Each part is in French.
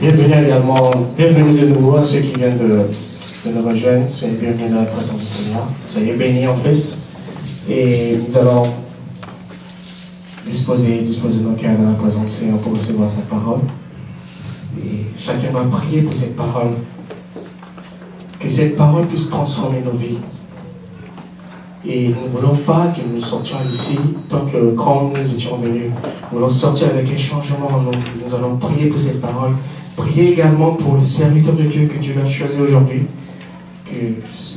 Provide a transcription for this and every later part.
Bienvenue également, bienvenue de nouveau à ceux qui viennent de nous rejoindre. Soyez bienvenus dans la présence du Seigneur. Soyez bénis en Christ. Et nous allons disposer nos cœurs dans la présence du Seigneur pour recevoir sa parole. Et chacun va prier pour cette parole. Que cette parole puisse transformer nos vies. Et nous ne voulons pas que nous sortions d'ici tant que quand nous étions venus. Nous voulons sortir avec un changement en nous. Nous allons prier pour cette parole. Prier également pour le serviteur de Dieu que Dieu a choisi aujourd'hui. Que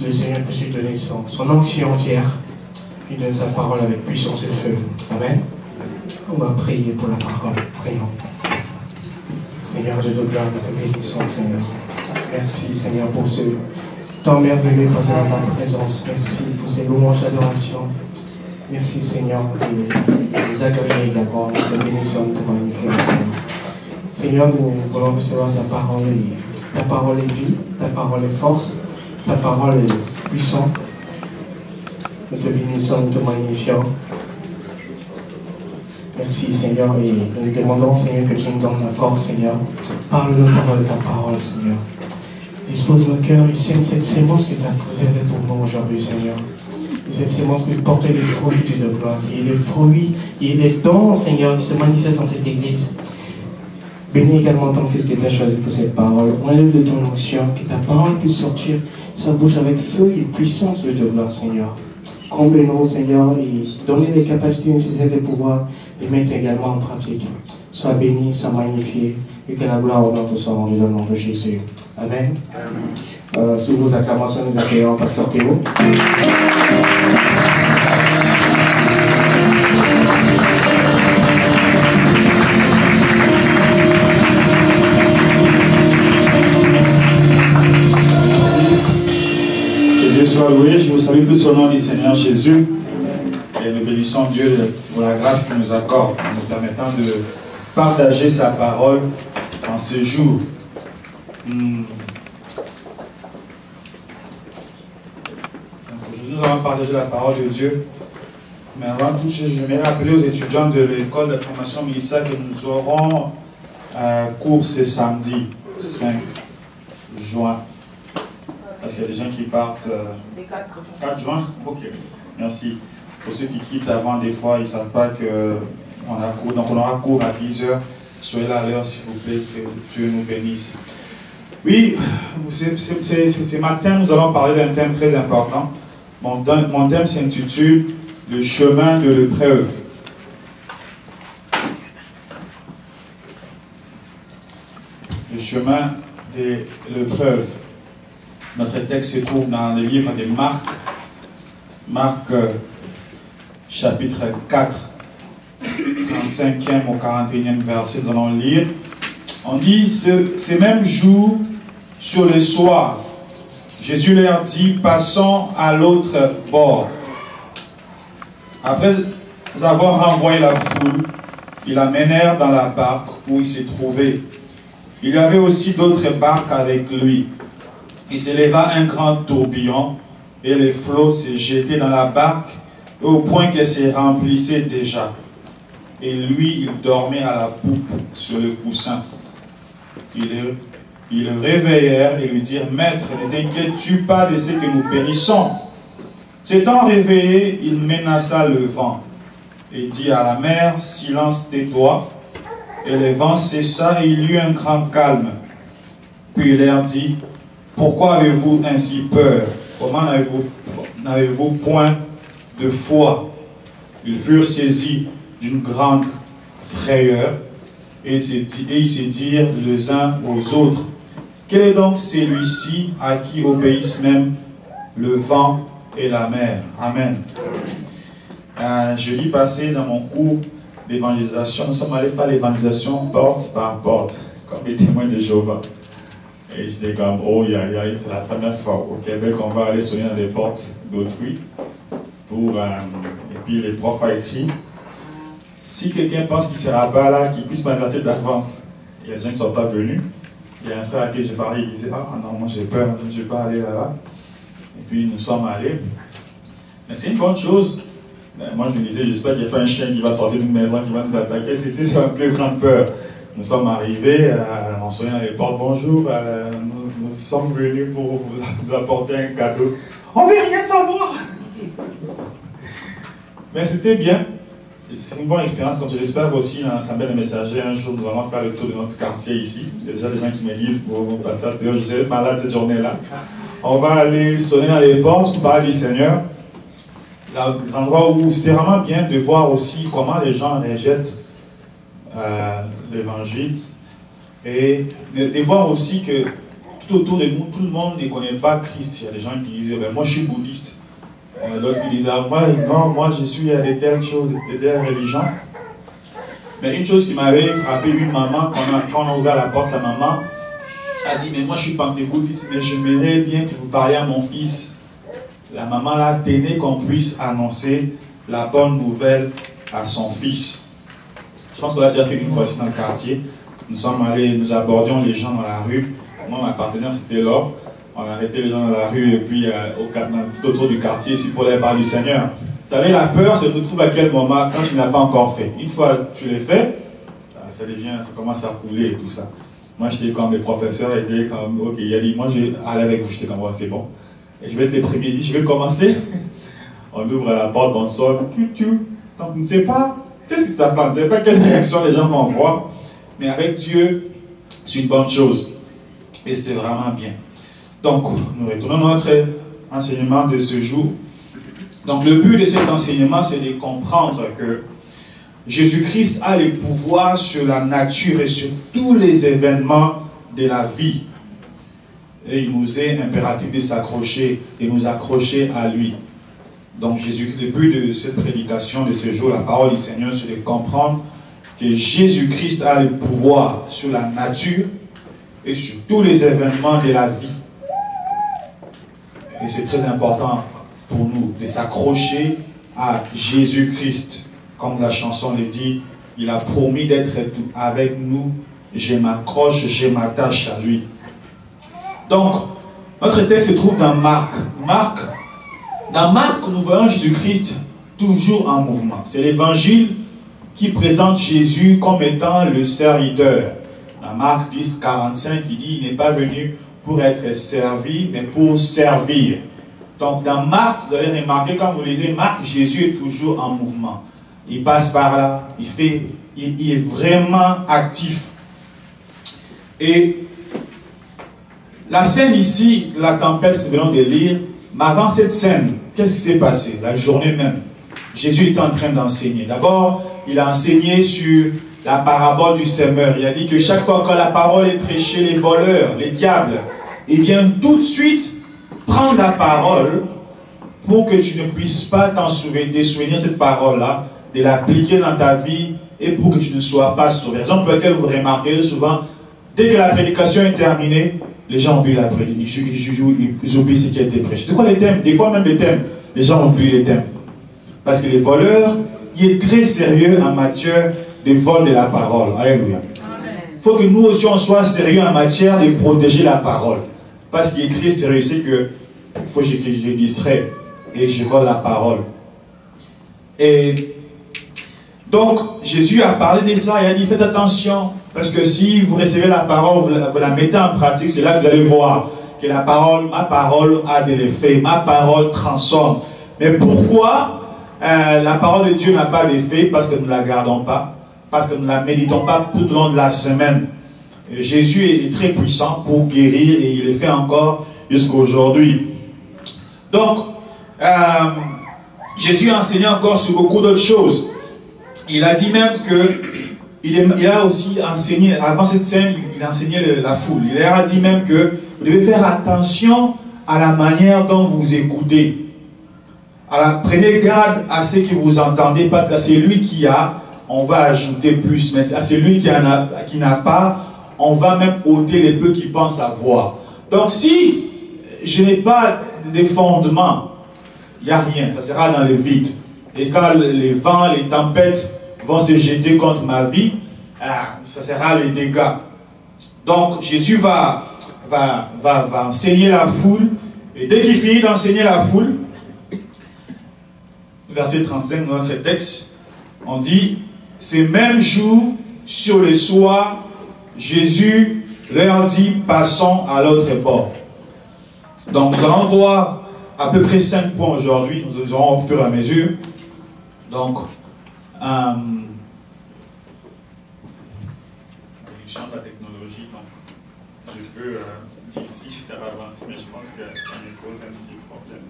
le Seigneur puisse lui donner son onction entière. Lui donne sa parole avec puissance et feu. Amen. On va prier pour la parole. Prions. Seigneur Dieu de gloire, nous te bénissons, Seigneur. Merci, Seigneur, pour ce temps merveilleux passé dans ta présence. Merci pour ces louanges d'adoration. Merci, Seigneur, de les agréer également. Nous te bénissons, nous te magnifions, Seigneur. Seigneur, nous voulons recevoir ta parole. Ta parole est vie, ta parole est force, ta parole est puissante. Nous te bénissons, nous te magnifions. Merci, Seigneur, et nous demandons, Seigneur, que tu nous donnes la force, Seigneur. Parle-nous de ta parole, Seigneur. Dispose nos cœurs et sème cette sémence que tu as posée pour nous aujourd'hui, Seigneur. Et cette sémence peut porter les fruits de gloire. Et les fruits, et les dons, Seigneur, qui se manifestent dans cette église. Bénis également ton Fils qui t'a choisi pour cette parole. Enlève de ton onction, que ta parole puisse sortir sa bouche avec feu et puissance de gloire, Seigneur. Comble-nous, Seigneur, et donne les capacités nécessaires de pouvoir les mettre également en pratique. Sois béni, sois magnifié, et que la gloire au nom te soit rendue dans le nom de Jésus. Amen. Sous vos acclamations, nous accueillons Pasteur Théo. Que Dieu soit loué. Je vous salue tous au nom du Seigneur Jésus. Et nous bénissons Dieu pour la grâce qu'il nous accorde, en nous permettant de partager sa parole en ces jours. Aujourd'hui, nous allons partager la parole de Dieu. Mais avant tout, je vais rappeler aux étudiants de l'école de formation ministérielle que nous aurons cours ce samedi 5 juin. Parce qu'il y a des gens qui partent. C'est 4 juin. Ok, merci. Pour ceux qui quittent avant, des fois, ils ne savent pas qu'on a cours. Donc, on aura cours à 10 h. Soyez là à l'heure, s'il vous plaît, que Dieu nous bénisse. Oui, ce matin, nous allons parler d'un thème très important. Mon thème s'intitule « Le chemin de l'épreuve ». Le chemin de l'épreuve. Notre texte se trouve dans le livre de Marc. Marc, chapitre 4, 35e au 41e verset, nous allons lire. On dit, ce même jour, sur le soir, Jésus leur dit, passons à l'autre bord. Après avoir renvoyé la foule, ils l'amenèrent dans la barque où il se trouvait. Il y avait aussi d'autres barques avec lui. Il s'éleva un grand tourbillon et les flots se jetaient dans la barque au point qu'elle se remplissait déjà. Et lui, il dormait à la poupe sur le coussin. Ils le réveillèrent et lui dirent, « Maître, ne t'inquiètes-tu pas de ce que nous périssons ?» S'étant réveillé, il menaça le vent et dit à la mer, « Silence, tais-toi. » Et le vent cessa et il y eut un grand calme. Puis il leur dit, « Pourquoi avez-vous ainsi peur? Comment n'avez-vous point de foi? » Ils furent saisis d'une grande frayeur et ils se dirent les uns aux autres, « Quel est donc celui-ci à qui obéissent même le vent et la mer? » Amen. Jeudi passé, dans mon cours d'évangélisation, nous sommes allés faire l'évangélisation porte par porte, comme les témoins de Jéhovah. Et j'étais comme, oh, c'est la première fois au Québec qu'on va aller sonner dans des portes d'autrui. Et puis les profs ont écrit, si quelqu'un pense qu'il ne sera pas là, qu'il puisse m'avertir d'avance. Il y a des gens qui ne sont pas venus. Il y a un frère à qui j'ai parlé, il disait, ah non, moi j'ai peur, je ne vais pas aller là-bas. Et puis nous sommes allés. Mais c'est une bonne chose. Mais moi je me disais, j'espère qu'il n'y a pas un chien qui va sortir d'une maison qui va nous attaquer. C'était ma plus grande peur. Nous sommes arrivés, on sonnait à les portes, bonjour, nous sommes venus pour vous apporter un cadeau. On ne veut rien savoir. Mais c'était bien. C'est une bonne expérience, comme j'espère aussi dans l'Assemblée des messagers. Un jour, nous allons faire le tour de notre quartier ici. Il y a déjà des gens qui me disent, bon, pasteur, je vais être malade cette journée-là. On va aller sonner dans les portes pour parler du Seigneur. Là, des endroits où c'était vraiment bien de voir aussi comment les gens rejettent l'évangile. Et de voir aussi que tout autour de nous, tout le monde ne connaît pas Christ. Il y a des gens qui disent, ben, moi je suis bouddhiste. D'autres qui disent, moi je suis à de telles choses, de telles religions. Mais une chose qui m'avait frappé, une maman, quand on a ouvert la porte, la maman a dit, mais moi je suis pentecôtiste, mais j'aimerais bien que vous parliez à mon fils. La maman là tenait qu'on puisse annoncer la bonne nouvelle à son fils. Je pense qu'on l'a déjà fait une fois ici dans le quartier. Nous sommes allés, nous abordions les gens dans la rue. Moi, ma partenaire, c'était Laure. On a arrêté les gens dans la rue et puis tout autour du quartier ici pour aller parler du Seigneur. Vous savez, la peur se retrouve à quel moment quand tu ne l'as pas encore fait. Une fois que tu l'as fait, ça commence à couler et tout ça. Moi, j'étais comme les professeurs étaient comme, ok, il a dit, moi, je vais aller avec vous. J'étais comme, ouais, c'est bon. Et je vais être les premiers, je vais commencer. On ouvre la porte, on sort. Donc, tu ne sais pas, qu'est-ce que tu t'attends? Tu ne sais pas quelle réaction les gens vont voir. Mais avec Dieu, c'est une bonne chose. Et c'était vraiment bien. Donc, nous retournons à notre enseignement de ce jour. Donc, le but de cet enseignement, c'est de comprendre que Jésus-Christ a le pouvoir sur la nature et sur tous les événements de la vie. Et il nous est impératif de s'accrocher, de nous accrocher à lui. Donc, le but de cette prédication de ce jour, la parole du Seigneur, c'est de comprendre que Jésus-Christ a le pouvoir sur la nature et sur tous les événements de la vie. Et c'est très important pour nous de s'accrocher à Jésus-Christ. Comme la chanson le dit, il a promis d'être avec nous. Je m'accroche, je m'attache à lui. Donc, notre texte se trouve dans Marc. Dans Marc, nous voyons Jésus-Christ toujours en mouvement. C'est l'évangile qui présente Jésus comme étant le serviteur. Dans Marc 10, 45, il dit, il n'est pas venu pour être servi, mais pour servir. Donc dans Marc, vous allez remarquer, quand vous lisez Marc, Jésus est toujours en mouvement. Il passe par là, il est vraiment actif. Et la scène ici, la tempête que nous venons de lire, mais avant cette scène, qu'est-ce qui s'est passé? La journée même, Jésus était en train d'enseigner. D'abord, il a enseigné sur la parabole du semeur. Il a dit que chaque fois que la parole est prêchée, les voleurs, les diables, ils viennent tout de suite prendre la parole pour que tu ne puisses pas t'en souvenir cette parole-là, de l'appliquer dans ta vie et pour que tu ne sois pas sauvé. Raison pour laquelle vous remarquez souvent, dès que la prédication est terminée, les gens oublient la prédication, ils oublient ce qui a été prêché. C'est quoi les thèmes? Des fois même les thèmes, les gens oublient les thèmes. Parce que les voleurs, il est très sérieux en matière de vol de la parole. Alléluia. Il faut que nous aussi on soit sérieux en matière de protéger la parole. Parce qu'il est très sérieux, c'est que il faut que je distrais et je vole la parole. Et donc, Jésus a parlé de ça, il a dit faites attention, parce que si vous recevez la parole, vous la mettez en pratique, c'est là que vous allez voir que la parole, ma parole a de l'effet, ma parole transforme. Mais pourquoi la parole de Dieu n'a pas d'effet? Parce que nous ne la gardons pas, parce que nous ne la méditons pas tout au long de la semaine. Et Jésus est très puissant pour guérir et il le fait encore jusqu'à aujourd'hui. Donc, Jésus a enseigné encore sur beaucoup d'autres choses. Il a dit même que il a aussi enseigné, avant cette scène, il a enseigné la foule. Il a dit même que vous devez faire attention à la manière dont vous écoutez. Alors, prenez garde à ce que vous entendez, parce que c'est lui qui a, on va ajouter plus, mais c'est celui qui n'a pas, on va même ôter les peu qui pensent avoir. Donc si je n'ai pas de fondement, il n'y a rien, ça sera dans le vide. Et quand les vents, les tempêtes vont se jeter contre ma vie, ça sera les dégâts. Donc Jésus va enseigner la foule, et dès qu'il finit d'enseigner la foule, verset 35 de notre texte, on dit, ce même jour, sur le soir, Jésus leur dit, passons à l'autre bord. Donc nous allons voir à peu près 5 points aujourd'hui, nous les aurons au fur et à mesure. Donc, l'évolution de la technologie, donc, je peux d'ici faire avancer, mais je pense que ça me cause un petit problème.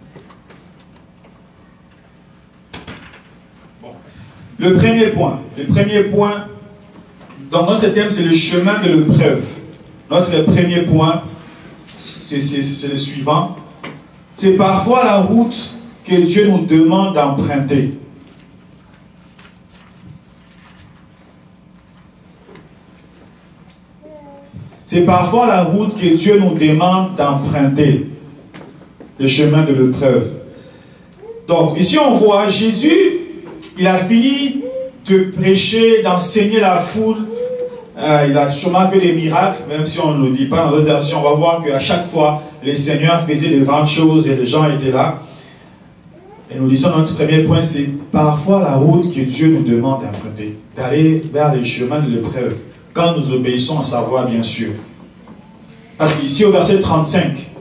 Bon. Le premier point, dans notre thème, c'est le chemin de l'épreuve. Notre premier point, c'est le suivant. C'est parfois la route que Dieu nous demande d'emprunter. C'est parfois la route que Dieu nous demande d'emprunter. Le chemin de l'épreuve. Donc, ici on voit Jésus, il a fini de prêcher, d'enseigner la foule. Il a sûrement fait des miracles, même si on ne le dit pas dans notre version. On va voir qu'à chaque fois, les seigneurs faisaient de grandes choses et les gens étaient là. Et nous disons, notre premier point, c'est parfois la route que Dieu nous demande d'emprunter, d'aller vers les chemins de l'épreuve, quand nous obéissons à sa voix, bien sûr. Parce qu'ici, au verset 35,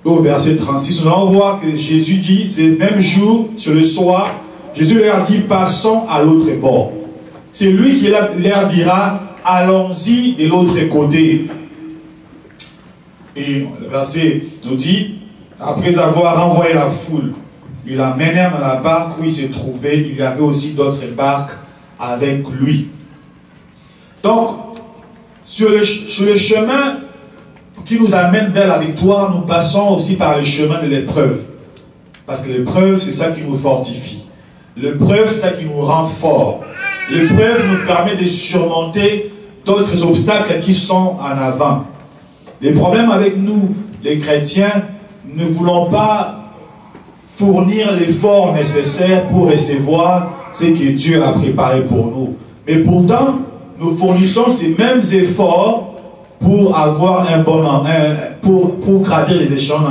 au verset 36, nous allons voir que Jésus dit, c'est le même jour, sur le soir, Jésus leur dit, passons à l'autre bord. C'est lui qui leur dira, allons-y de l'autre côté. Et le verset nous dit, après avoir renvoyé la foule, ils l'amenèrent dans la barque où il se trouvait. Il y avait aussi d'autres barques avec lui. Donc, sur le chemin qui nous amène vers la victoire, nous passons aussi par le chemin de l'épreuve. Parce que l'épreuve, c'est ça qui nous fortifie. L'épreuve, c'est ça qui nous rend forts. L'épreuve nous permet de surmonter d'autres obstacles qui sont en avant. Les problèmes avec nous, les chrétiens, ne voulons pas fournir l'effort nécessaire pour recevoir ce que Dieu a préparé pour nous. Mais pourtant, nous fournissons ces mêmes efforts pour avoir un bon pour gravir les échelons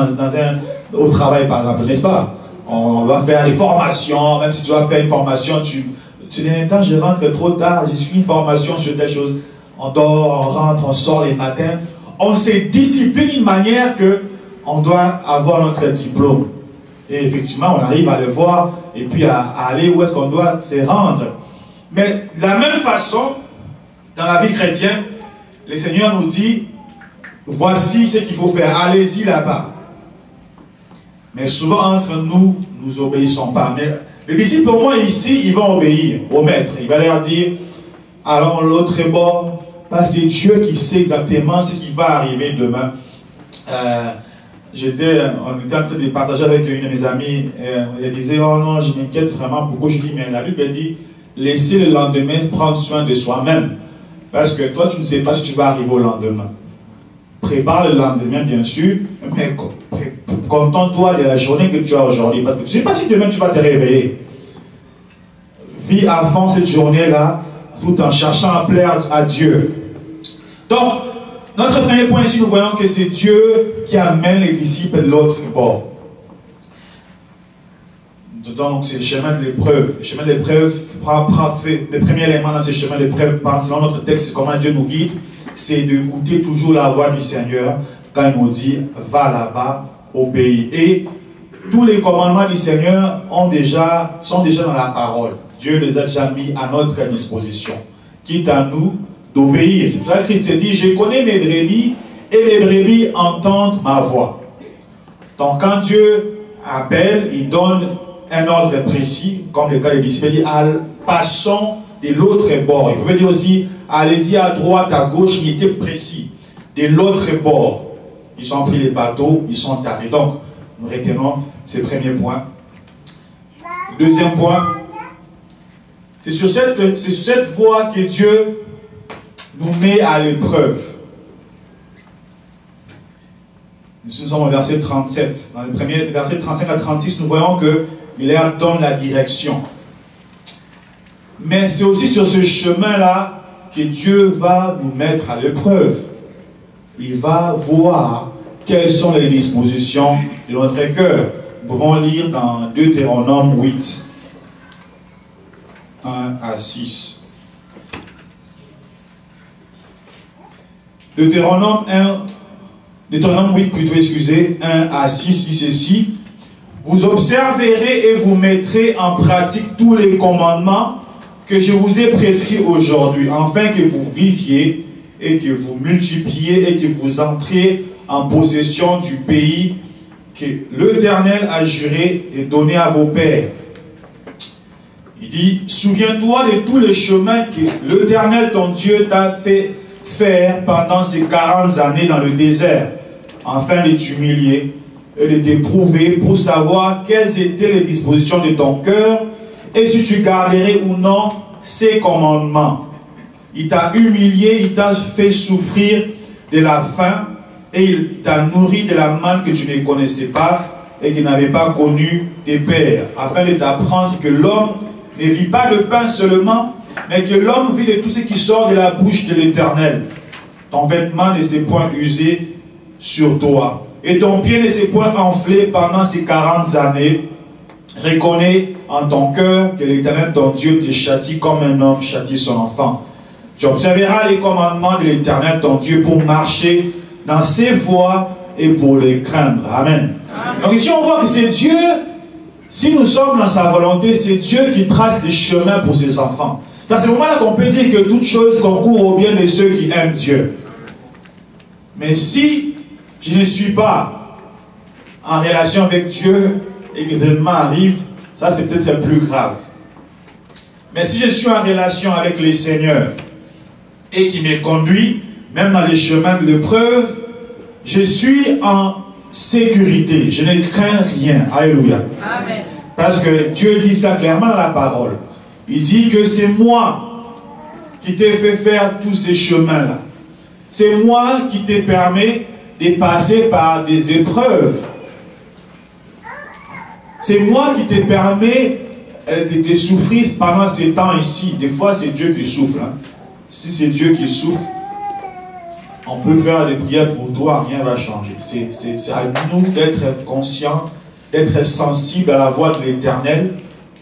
au travail, par exemple, n'est-ce pas? On va faire des formations, même si tu vas faire une formation, tu dis, attends, je rentre trop tard, j'ai suivi une formation sur telle chose. On dort, on rentre, on sort les matins. On se discipline d'une manière que on doit avoir notre diplôme. Et effectivement, on arrive à le voir et puis à aller où est-ce qu'on doit se rendre. Mais de la même façon, dans la vie chrétienne, le Seigneur nous dit, voici ce qu'il faut faire, allez-y là-bas. Mais souvent entre nous, nous obéissons pas. Mais les disciples, au moins ici, ils vont obéir au maître. Il va leur dire, allons l'autre bord, parce que c'est Dieu qui sait exactement ce qui va arriver demain. On était en train de partager avec une de mes amies, elle disait, oh non, je m'inquiète vraiment beaucoup. Je dis, mais la Bible dit, laissez le lendemain prendre soin de soi-même. Parce que toi, tu ne sais pas si tu vas arriver au lendemain. Prépare le lendemain, bien sûr, mais contente-toi de la journée que tu as aujourd'hui. Parce que tu ne sais pas si demain tu vas te réveiller. Vis avant cette journée-là, tout en cherchant à plaire à Dieu. Donc, notre premier point ici, nous voyons que c'est Dieu qui amène les disciples de l'autre bord. Donc, c'est le chemin de l'épreuve. Le chemin de l'épreuve le premier élément dans ce chemin de l'épreuve, selon notre texte, c'est comment Dieu nous guide, c'est d'écouter toujours la voix du Seigneur quand il nous dit, va là-bas, obéis. Et tous les commandements du Seigneur sont déjà dans la parole. Dieu les a déjà mis à notre disposition. Quitte à nous d'obéir. C'est pour ça que Christ dit, je connais mes brebis et les brebis entendent ma voix. Donc quand Dieu appelle, il donne un ordre précis, comme le cas des disciples, il dit, passons de l'autre bord. Il pouvait dire aussi, allez-y à droite, à gauche, il était précis. De l'autre bord. Ils ont pris les bateaux, ils sont allés. Donc, nous retenons ce premier point. Deuxième point, c'est sur cette voie que Dieu nous met à l'épreuve. Nous sommes au verset 37. Dans le premier verset 35 à 36, nous voyons qu'il leur donne la direction. Mais c'est aussi sur ce chemin-là que Dieu va nous mettre à l'épreuve. Il va voir quelles sont les dispositions de notre cœur. Nous pouvons lire dans Deutéronome 8, 1 à 6. Deutéronome 8 plutôt, excusez, 1 à 6 dit ceci. Vous observerez et vous mettrez en pratique tous les commandements que je vous ai prescrits aujourd'hui, afin que vous viviez et que vous multipliez et que vous entriez en possession du pays que l'Éternel a juré de donner à vos pères. Il dit, souviens-toi de tous les chemins que l'Éternel ton Dieu t'a fait faire pendant ces 40 années dans le désert, afin de t'humilier et de t'éprouver pour savoir quelles étaient les dispositions de ton cœur et si tu garderais ou non ses commandements. Il t'a humilié, il t'a fait souffrir de la faim et il t'a nourri de la manne que tu ne connaissais pas et qui n'avait pas connu tes pères, afin de t'apprendre que l'homme ne vit pas de pain seulement, mais que l'homme vit de tout ce qui sort de la bouche de l'Éternel. Ton vêtement ne s'est point usé sur toi, et ton pied ne s'est point enflé pendant ces 40 années. Reconnais en ton cœur que l'Éternel ton Dieu te châtie comme un homme châtie son enfant. Tu observeras les commandements de l'Éternel ton Dieu pour marcher dans ses voies et pour les craindre. Amen. Amen. Donc ici on voit que c'est Dieu, si nous sommes dans sa volonté, c'est Dieu qui trace les chemins pour ses enfants. C'est ce moment-là qu'on peut dire que toute chose concourt au bien de ceux qui aiment Dieu. Mais si je ne suis pas en relation avec Dieu et que les événements arrivent, ça c'est peut-être plus grave. Mais si je suis en relation avec le Seigneur et qui me conduit, même dans les chemins de l'épreuve, je suis en sécurité. Je ne crains rien. Alléluia. Amen. Parce que Dieu dit ça clairement dans la parole. Il dit que c'est moi qui t'ai fait faire tous ces chemins-là. C'est moi qui te permet de passer par des épreuves. C'est moi qui te permet de souffrir pendant ces temps ici. Des fois, c'est Dieu qui souffre. Hein. Si c'est Dieu qui souffre, on peut faire des prières pour toi, rien ne va changer. C'est à nous d'être conscients, d'être sensibles à la voix de l'Éternel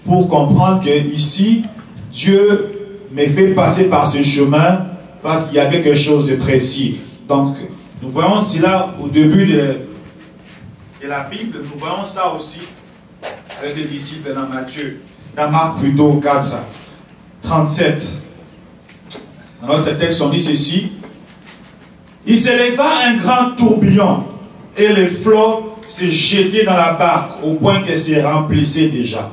pour comprendre que ici, Dieu me fait passer par ce chemin parce qu'il y a quelque chose de précis. Donc, nous voyons cela au début de la Bible, nous voyons ça aussi avec les disciples dans Matthieu, dans Marc plutôt 4, 37. Dans notre texte, on dit ceci. Il s'éleva un grand tourbillon et les flots se jetaient dans la barque au point qu'elle se remplissait déjà.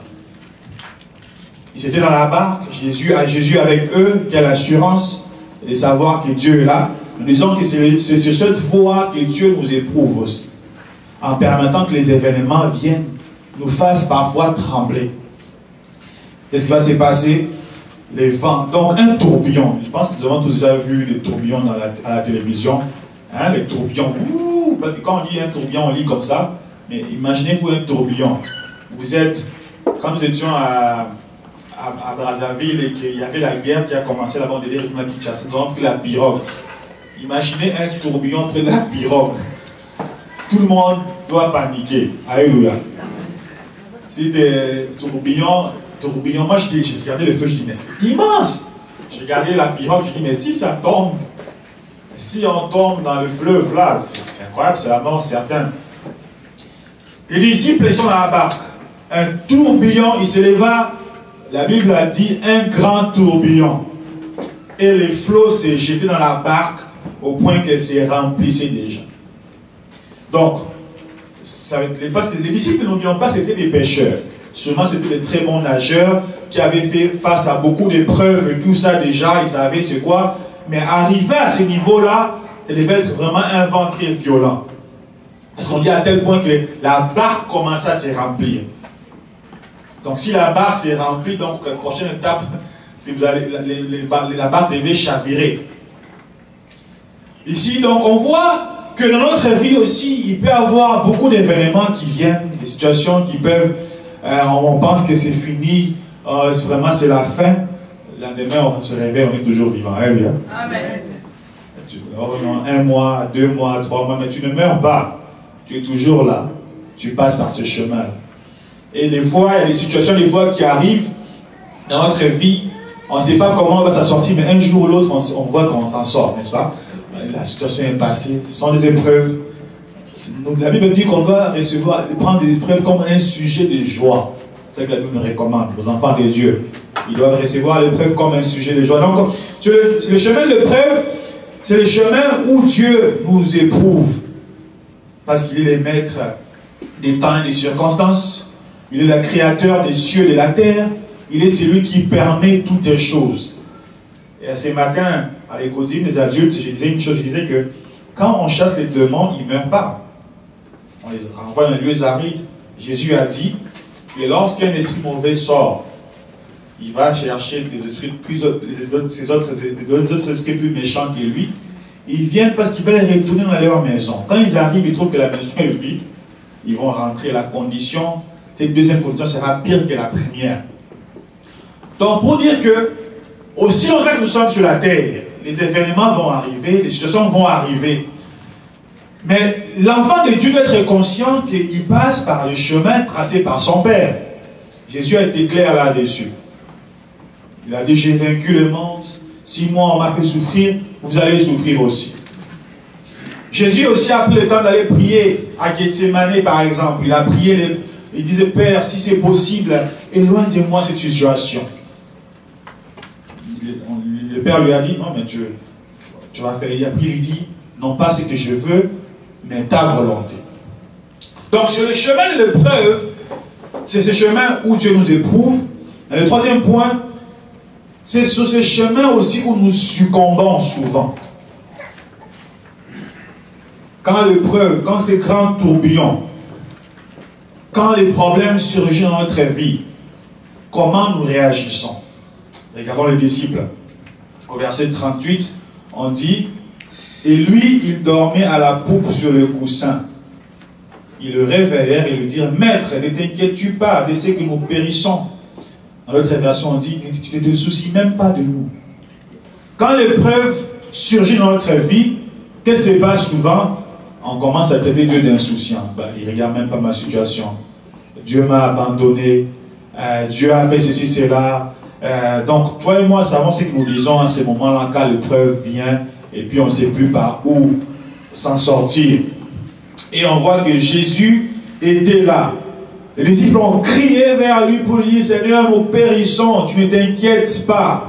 Ils étaient dans la barque, Jésus avec eux, quelle assurance de savoir que Dieu est là. Nous disons que c'est sur cette voie que Dieu nous éprouve aussi, en permettant que les événements viennent, nous fassent parfois trembler. Qu'est-ce qui va se passer? Les vents. Donc un tourbillon. Je pense que nous avons tous déjà vu les tourbillons à la télévision. Hein, les tourbillons. Ouh, parce que quand on lit un tourbillon, on lit comme ça. Mais imaginez-vous un tourbillon. Vous êtes, quand nous étions à Brazzaville et qu'il y avait la guerre qui a commencé là-bas, on était à Kinshasa, nous avons pris la pirogue. Imaginez un tourbillon près de la pirogue. Tout le monde doit paniquer. Alléluia. C'est des tourbillons. Moi, j'ai regardé le feu, je dis, mais c'est immense. J'ai regardé la pirogue, je dis, mais si ça tombe, si on tombe dans le fleuve, là, c'est incroyable, c'est la mort certaine. Les disciples sont dans la barque. Un tourbillon, il s'éleva, la Bible a dit, un grand tourbillon. Et les flots s'est jetés dans la barque au point qu'elle s'est remplissée déjà. Donc, parce que les disciples, n'oublions pas, c'était des pêcheurs. Sûrement, c'était des très bons nageurs qui avaient fait face à beaucoup d'épreuves et tout ça déjà, ils savaient c'est quoi. Mais arriver à ce niveau-là, il devait être vraiment un vent très violent. Parce qu'on dit à tel point que la barque commençait à se remplir. Donc si la barque s'est remplie, donc la prochaine étape, si vous allez, la barque devait chavirer. Ici, donc on voit que dans notre vie aussi, il peut y avoir beaucoup d'événements qui viennent, des situations qui peuvent... on pense que c'est fini, vraiment c'est la fin. Lendemain, on se réveille, on est toujours vivant. Amen. Un mois, 2 mois, 3 mois, mais tu ne meurs pas. Tu es toujours là. Tu passes par ce chemin. Et des fois, il y a des situations des fois qui arrivent dans notre vie. On ne sait pas comment on va s'en sortir, mais un jour ou l'autre, on voit qu'on s'en sort, n'est-ce pas? la situation est passée, ce sont des épreuves. La Bible dit qu'on doit prendre des épreuves comme un sujet de joie. C'est ce que la Bible nous recommande aux enfants de Dieu. Ils doivent recevoir l'épreuve comme un sujet de joie. Donc, le chemin de l'épreuve, c'est le chemin où Dieu nous éprouve. Parce qu'il est le maître des temps et des circonstances. Il est le créateur des cieux et de la terre. Il est celui qui permet toutes les choses. Et ce matin, à l'école des adultes, je disais une chose, je disais que quand on chasse les démons, ils ne meurent pas. On les renvoie dans les lieux arides. Jésus a dit que lorsqu'un esprit mauvais sort, il va chercher des esprits ces autres esprits plus méchants que lui. Ils viennent parce qu'ils veulent retourner dans leur maison. Quand ils arrivent, ils trouvent que la maison est vide. Ils vont rentrer. La condition, cette deuxième condition sera pire que la première. Donc, pour dire que, aussi longtemps que nous sommes sur la terre, les événements vont arriver, les situations vont arriver. Mais l'enfant de Dieu doit être conscient qu'il passe par le chemin tracé par son Père. Jésus a été clair là-dessus. Il a dit, j'ai vaincu le monde. Si moi on m'a fait souffrir, vous allez souffrir aussi. Jésus aussi a pris le temps d'aller prier à Gethsemane par exemple. Il a prié, il disait, Père, si c'est possible, éloigne de moi cette situation. Le Père lui a dit, non mais tu vas faire. Il a prié, il lui dit, non pas ce que je veux, mais ta volonté. Donc sur le chemin de l'épreuve, c'est ce chemin où Dieu nous éprouve. Et le troisième point, c'est sur ce chemin aussi où nous succombons souvent. Quand l'épreuve, quand ces grands tourbillons, quand les problèmes surgissent dans notre vie, comment nous réagissons? Regardons les disciples. Au verset 38, on dit, et lui, il dormait à la poupe sur le coussin. Ils le réveillèrent et lui dirent, Maître, ne t'inquiètes-tu pas de ce que nous périssons? Dans l'autre version, on dit, tu ne te soucies même pas de nous. Quand l'épreuve surgit dans notre vie, qu'est-ce qui se passe souvent? On commence à traiter Dieu d'insouciant. Il ne regarde même pas ma situation. Dieu m'a abandonné. Dieu a fait ceci, cela. Donc, toi et moi savons ce que nous disons à ce moment-là quand l'épreuve vient et puis on ne sait plus par où s'en sortir. Et on voit que Jésus était là. Les disciples ont crié vers lui pour lui dire, Seigneur, nous périssons, tu ne t'inquiètes pas.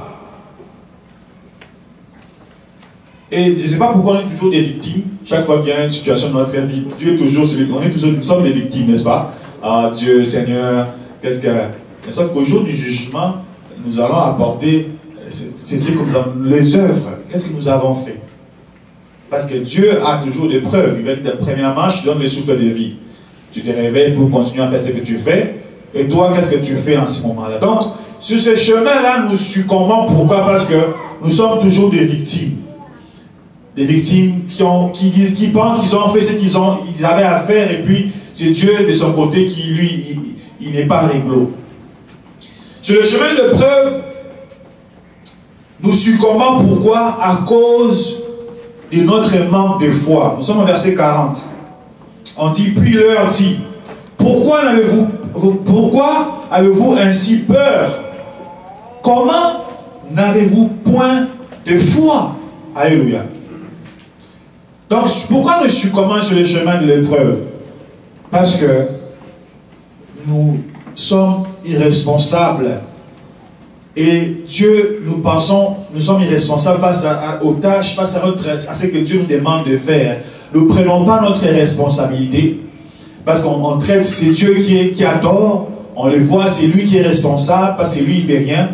Et je ne sais pas pourquoi on est toujours des victimes. Chaque fois qu'il y a une situation dans notre vie, Dieu est toujours celui, nous sommes des victimes, n'est-ce pas? Ah Dieu, Seigneur, qu'est-ce que... Sauf qu'au jour du jugement, nous allons apporter les œuvres. Qu'est-ce que nous avons fait? Parce que Dieu a toujours des preuves. Il va dire, la première marche, il donne le souffle de vie. Tu te réveilles pour continuer à faire ce que tu fais. Et toi, qu'est-ce que tu fais en ce moment-là? Donc, sur ce chemin-là, nous succombons. Pourquoi? Parce que nous sommes toujours des victimes. Des victimes qui pensent qu'ils ont fait ce qu'ils avaient à faire. Et puis, c'est Dieu de son côté qui, lui, il n'est pas réglo. Sur le chemin de l'épreuve, nous succombons. Pourquoi? À cause de notre manque de foi. Nous sommes au verset 40. On dit, puis leur dit, pourquoi avez-vous ainsi peur? Comment n'avez-vous point de foi? Alléluia. Donc, pourquoi nous succombons sur le chemin de l'épreuve? Parce que nous sommes irresponsables. Et Dieu, nous sommes irresponsables face aux tâches, face à ce que Dieu nous demande de faire. Nous ne prenons pas notre responsabilité, parce qu'on traite, c'est Dieu qui adore, on le voit, c'est lui qui est responsable, parce que lui, il ne fait rien.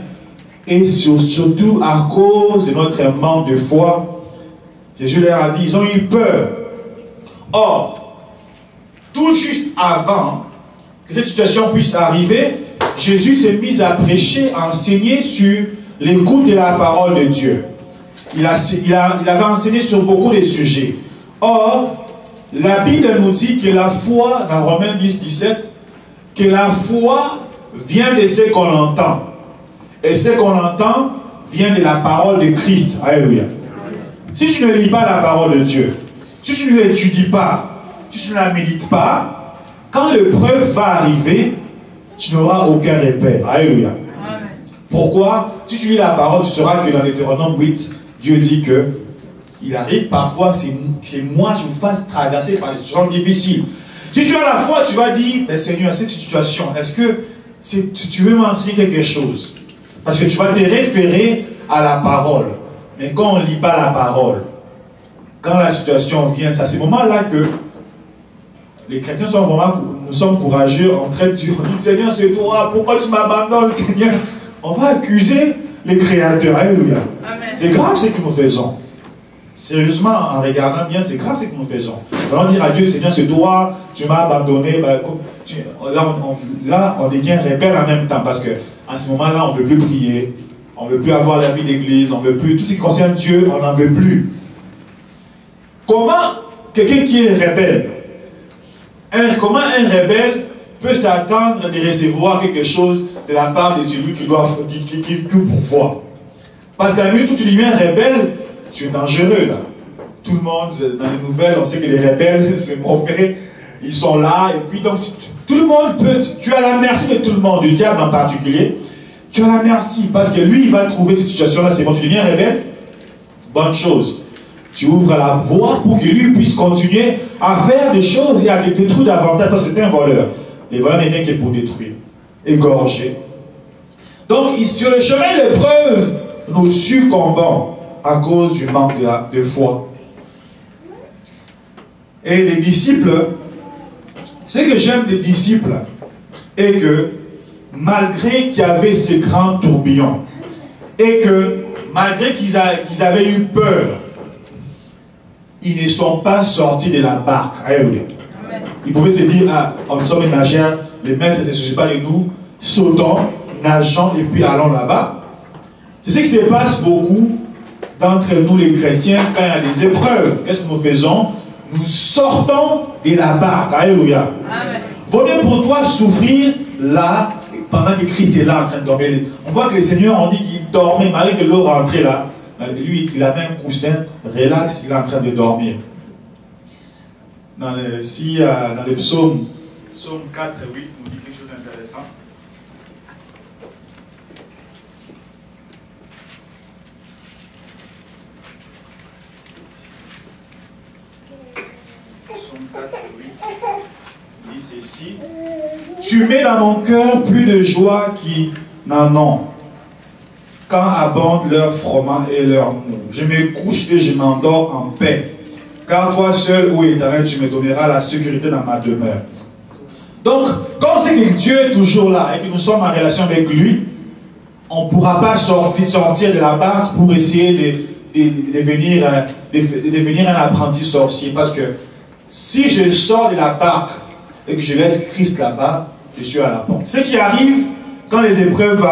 Et surtout à cause de notre manque de foi, Jésus leur a dit, ils ont eu peur. Or, tout juste avant que cette situation puisse arriver, Jésus s'est mis à prêcher, à enseigner sur l'écoute de la parole de Dieu. Il avait enseigné sur beaucoup de sujets. Or, la Bible nous dit que la foi, dans Romains 10, 17, que la foi vient de ce qu'on entend. Et ce qu'on entend vient de la parole de Christ. Alléluia. Si tu ne lis pas la parole de Dieu, si tu ne l'étudies pas, si tu ne la médites pas, quand l'épreuve va arriver, tu n'auras aucun repère. Alléluia. Pourquoi? Si tu lis la parole, tu sauras que dans Deutéronome 8, Dieu dit que il arrive parfois que moi je vous fasse traverser par des situations difficiles. Si tu as la foi, tu vas dire, ben Seigneur, cette situation, est-ce que tu veux m'enseigner quelque chose? Parce que tu vas te référer à la parole. Mais quand on ne lit pas la parole, quand la situation vient, c'est à ces moments-là que les chrétiens sont vraiment, nous sommes courageux, en train de dire, Seigneur, c'est toi, pourquoi tu m'abandonnes, Seigneur? On va accuser les créateurs. Alléluia. C'est grave ce que nous faisons. Sérieusement, en regardant bien, c'est grave ce que nous faisons. Nous allons dire à Dieu, Seigneur, c'est toi, tu m'as abandonné. Ben, là, on devient rebelle en même temps, parce qu'à ce moment-là, on ne veut plus prier, on ne veut plus avoir la vie d'église, on ne veut plus, tout ce qui concerne Dieu, on n'en veut plus. Comment quelqu'un qui est rebelle, comment un rebelle peut s'attendre de recevoir quelque chose de la part de celui qui pourvoit? Parce qu'à la minute où tu deviens rebelle, tu es dangereux là. Tout le monde, dans les nouvelles, on sait que les rebelles, c'est mauvais, ils sont là, et puis donc tout le monde peut, tu as la merci de tout le monde, du diable en particulier, tu as la merci, parce que lui, il va trouver cette situation-là, c'est bon, tu deviens rebelle, bonne chose. Tu ouvres la voie pour que lui puisse continuer à faire des choses et à te détruire davantage, parce que c'est un voleur. Les voleurs ne viennent que pour détruire, égorger. Donc, sur le chemin de l'épreuve, nous succombons à cause du manque de foi. Et les disciples, ce que j'aime des disciples, est que malgré qu'il y avait ces grands tourbillons, et que malgré qu'ils avaient eu peur, ils ne sont pas sortis de la barque. Alléluia. Ils pouvaient se dire, ah, nous sommes des nageurs, les maîtres ne se soucient pas de nous, sautons, nageons et puis allons là-bas. C'est ce qui se passe beaucoup d'entre nous les chrétiens quand il y a des épreuves. Qu'est-ce que nous faisons? Nous sortons de la barque. Alléluia. Vaut mieux pour toi souffrir là, pendant que Christ est là en train de dormir. On voit que les seigneurs ont dit qu'il dormait, malgré que l'eau rentrait là. Lui, il avait un coussin, relax, il est en train de dormir. Dans les psaumes, psaume 4 et 8, nous dit quelque chose d'intéressant. Psaume 4 et 8, il dit ceci. Tu mets dans mon cœur plus de joie qui n'en ont, quand abondent leurs froment et leurs mou. Je me couche et je m'endors en paix. Car toi seul, ô Éternel, tu me donneras la sécurité dans ma demeure. Donc, quand on sait que Dieu est toujours là et que nous sommes en relation avec lui, on ne pourra pas sortir de la barque pour essayer de devenir un apprenti sorcier. Parce que si je sors de la barque et que je laisse Christ là-bas, je suis à la porte. Ce qui arrive, quand les épreuves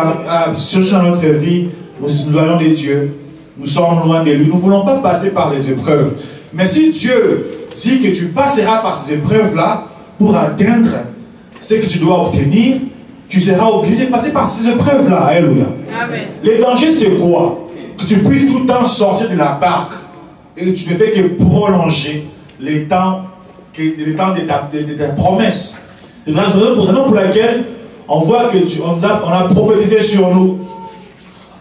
surgissent dans notre vie, nous allons de Dieu, nous sommes loin de lui, nous ne voulons pas passer par les épreuves. Mais si Dieu dit que tu passeras par ces épreuves-là pour atteindre ce que tu dois obtenir, tu seras obligé de passer par ces épreuves-là. Alléluia. Amen. Les dangers, c'est quoi? Que tu puisses tout le temps sortir de la barque et que tu ne fais que prolonger les temps de ta promesse. C'est la raison pour laquelle on voit que on a prophétisé sur nous.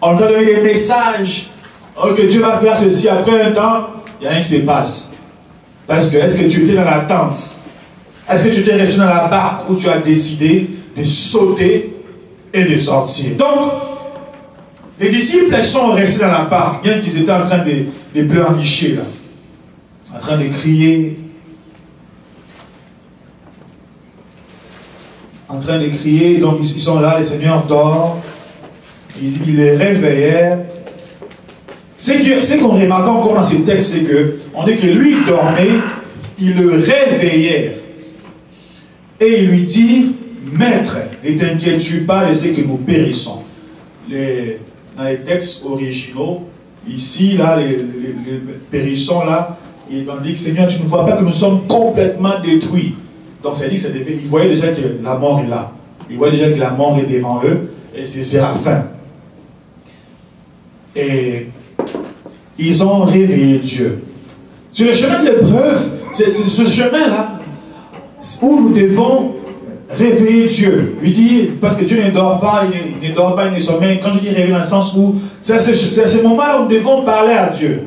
On nous a donné des messages. Que Dieu va faire ceci. Après un temps, il n'y a rien qui se passe. Parce que, est-ce que tu étais dans la tente? Est-ce que tu étais resté dans la barque où tu as décidé de sauter et de sortir? Donc, les disciples sont restés dans la barque, bien qu'ils étaient en train de pleurnicher, là. En train de crier. En train de crier, donc ils sont là, les seigneurs dorment. Ils les réveillèrent. Ce qu'on remarque encore dans ce texte, c'est qu'on dit que lui, il dormait, il le réveillèrent. Et il lui dit, Maître, ne t'inquiètes-tu pas de ce que nous périssons. Dans les textes originaux, ici, là, les périssons, là, on dit que Seigneur, tu ne vois pas que nous sommes complètement détruits. Donc, ça dit que ils voyaient déjà que la mort est là. Ils voyaient déjà que la mort est devant eux, et c'est la fin. Et ils ont réveillé Dieu. Sur le chemin de l'épreuve, c'est ce chemin-là où nous devons réveiller Dieu. Lui dire, parce que Dieu ne dort pas, il ne dort pas, il ne sommeille. Quand je dis réveiller dans le sens où, c'est à ce moment-là où nous devons parler à Dieu.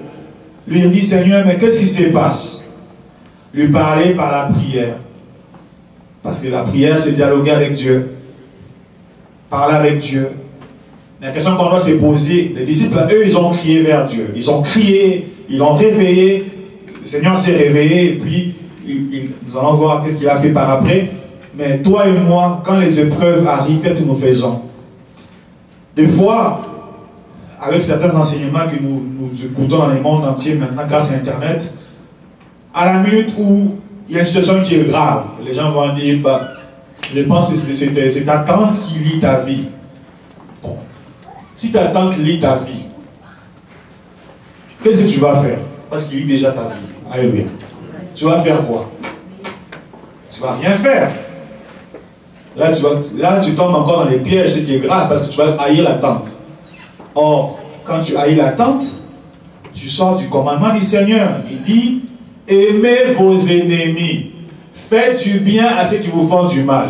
Lui dit, Seigneur, mais qu'est-ce qui se passe? Lui parler par la prière. Parce que la prière, c'est dialoguer avec Dieu. Parler avec Dieu. La question qu'on doit se poser, les disciples, eux, ils ont crié vers Dieu. Ils ont crié, ils l'ont réveillé. Le Seigneur s'est réveillé et puis nous allons voir qu'est-ce qu'il a fait par après. Mais toi et moi, quand les épreuves arrivent, qu'est-ce que nous faisons? Des fois, avec certains enseignements que nous écoutons dans le monde entier maintenant grâce à Internet, à la minute où il y a une situation qui est grave, les gens vont dire, bah, je pense que c'est ta tante qui lit ta vie. Bon. Si ta tante lit ta vie, qu'est-ce que tu vas faire? Parce qu'il lit déjà ta vie. Alléluia. Tu vas faire quoi? Tu vas rien faire. Là, tu tombes encore dans les pièges, ce qui est grave, parce que tu vas haïr la tante. Or, quand tu haïs la tante, tu sors du commandement du Seigneur. Il dit, aimez vos ennemis. Faites du bien à ceux qui vous font du mal.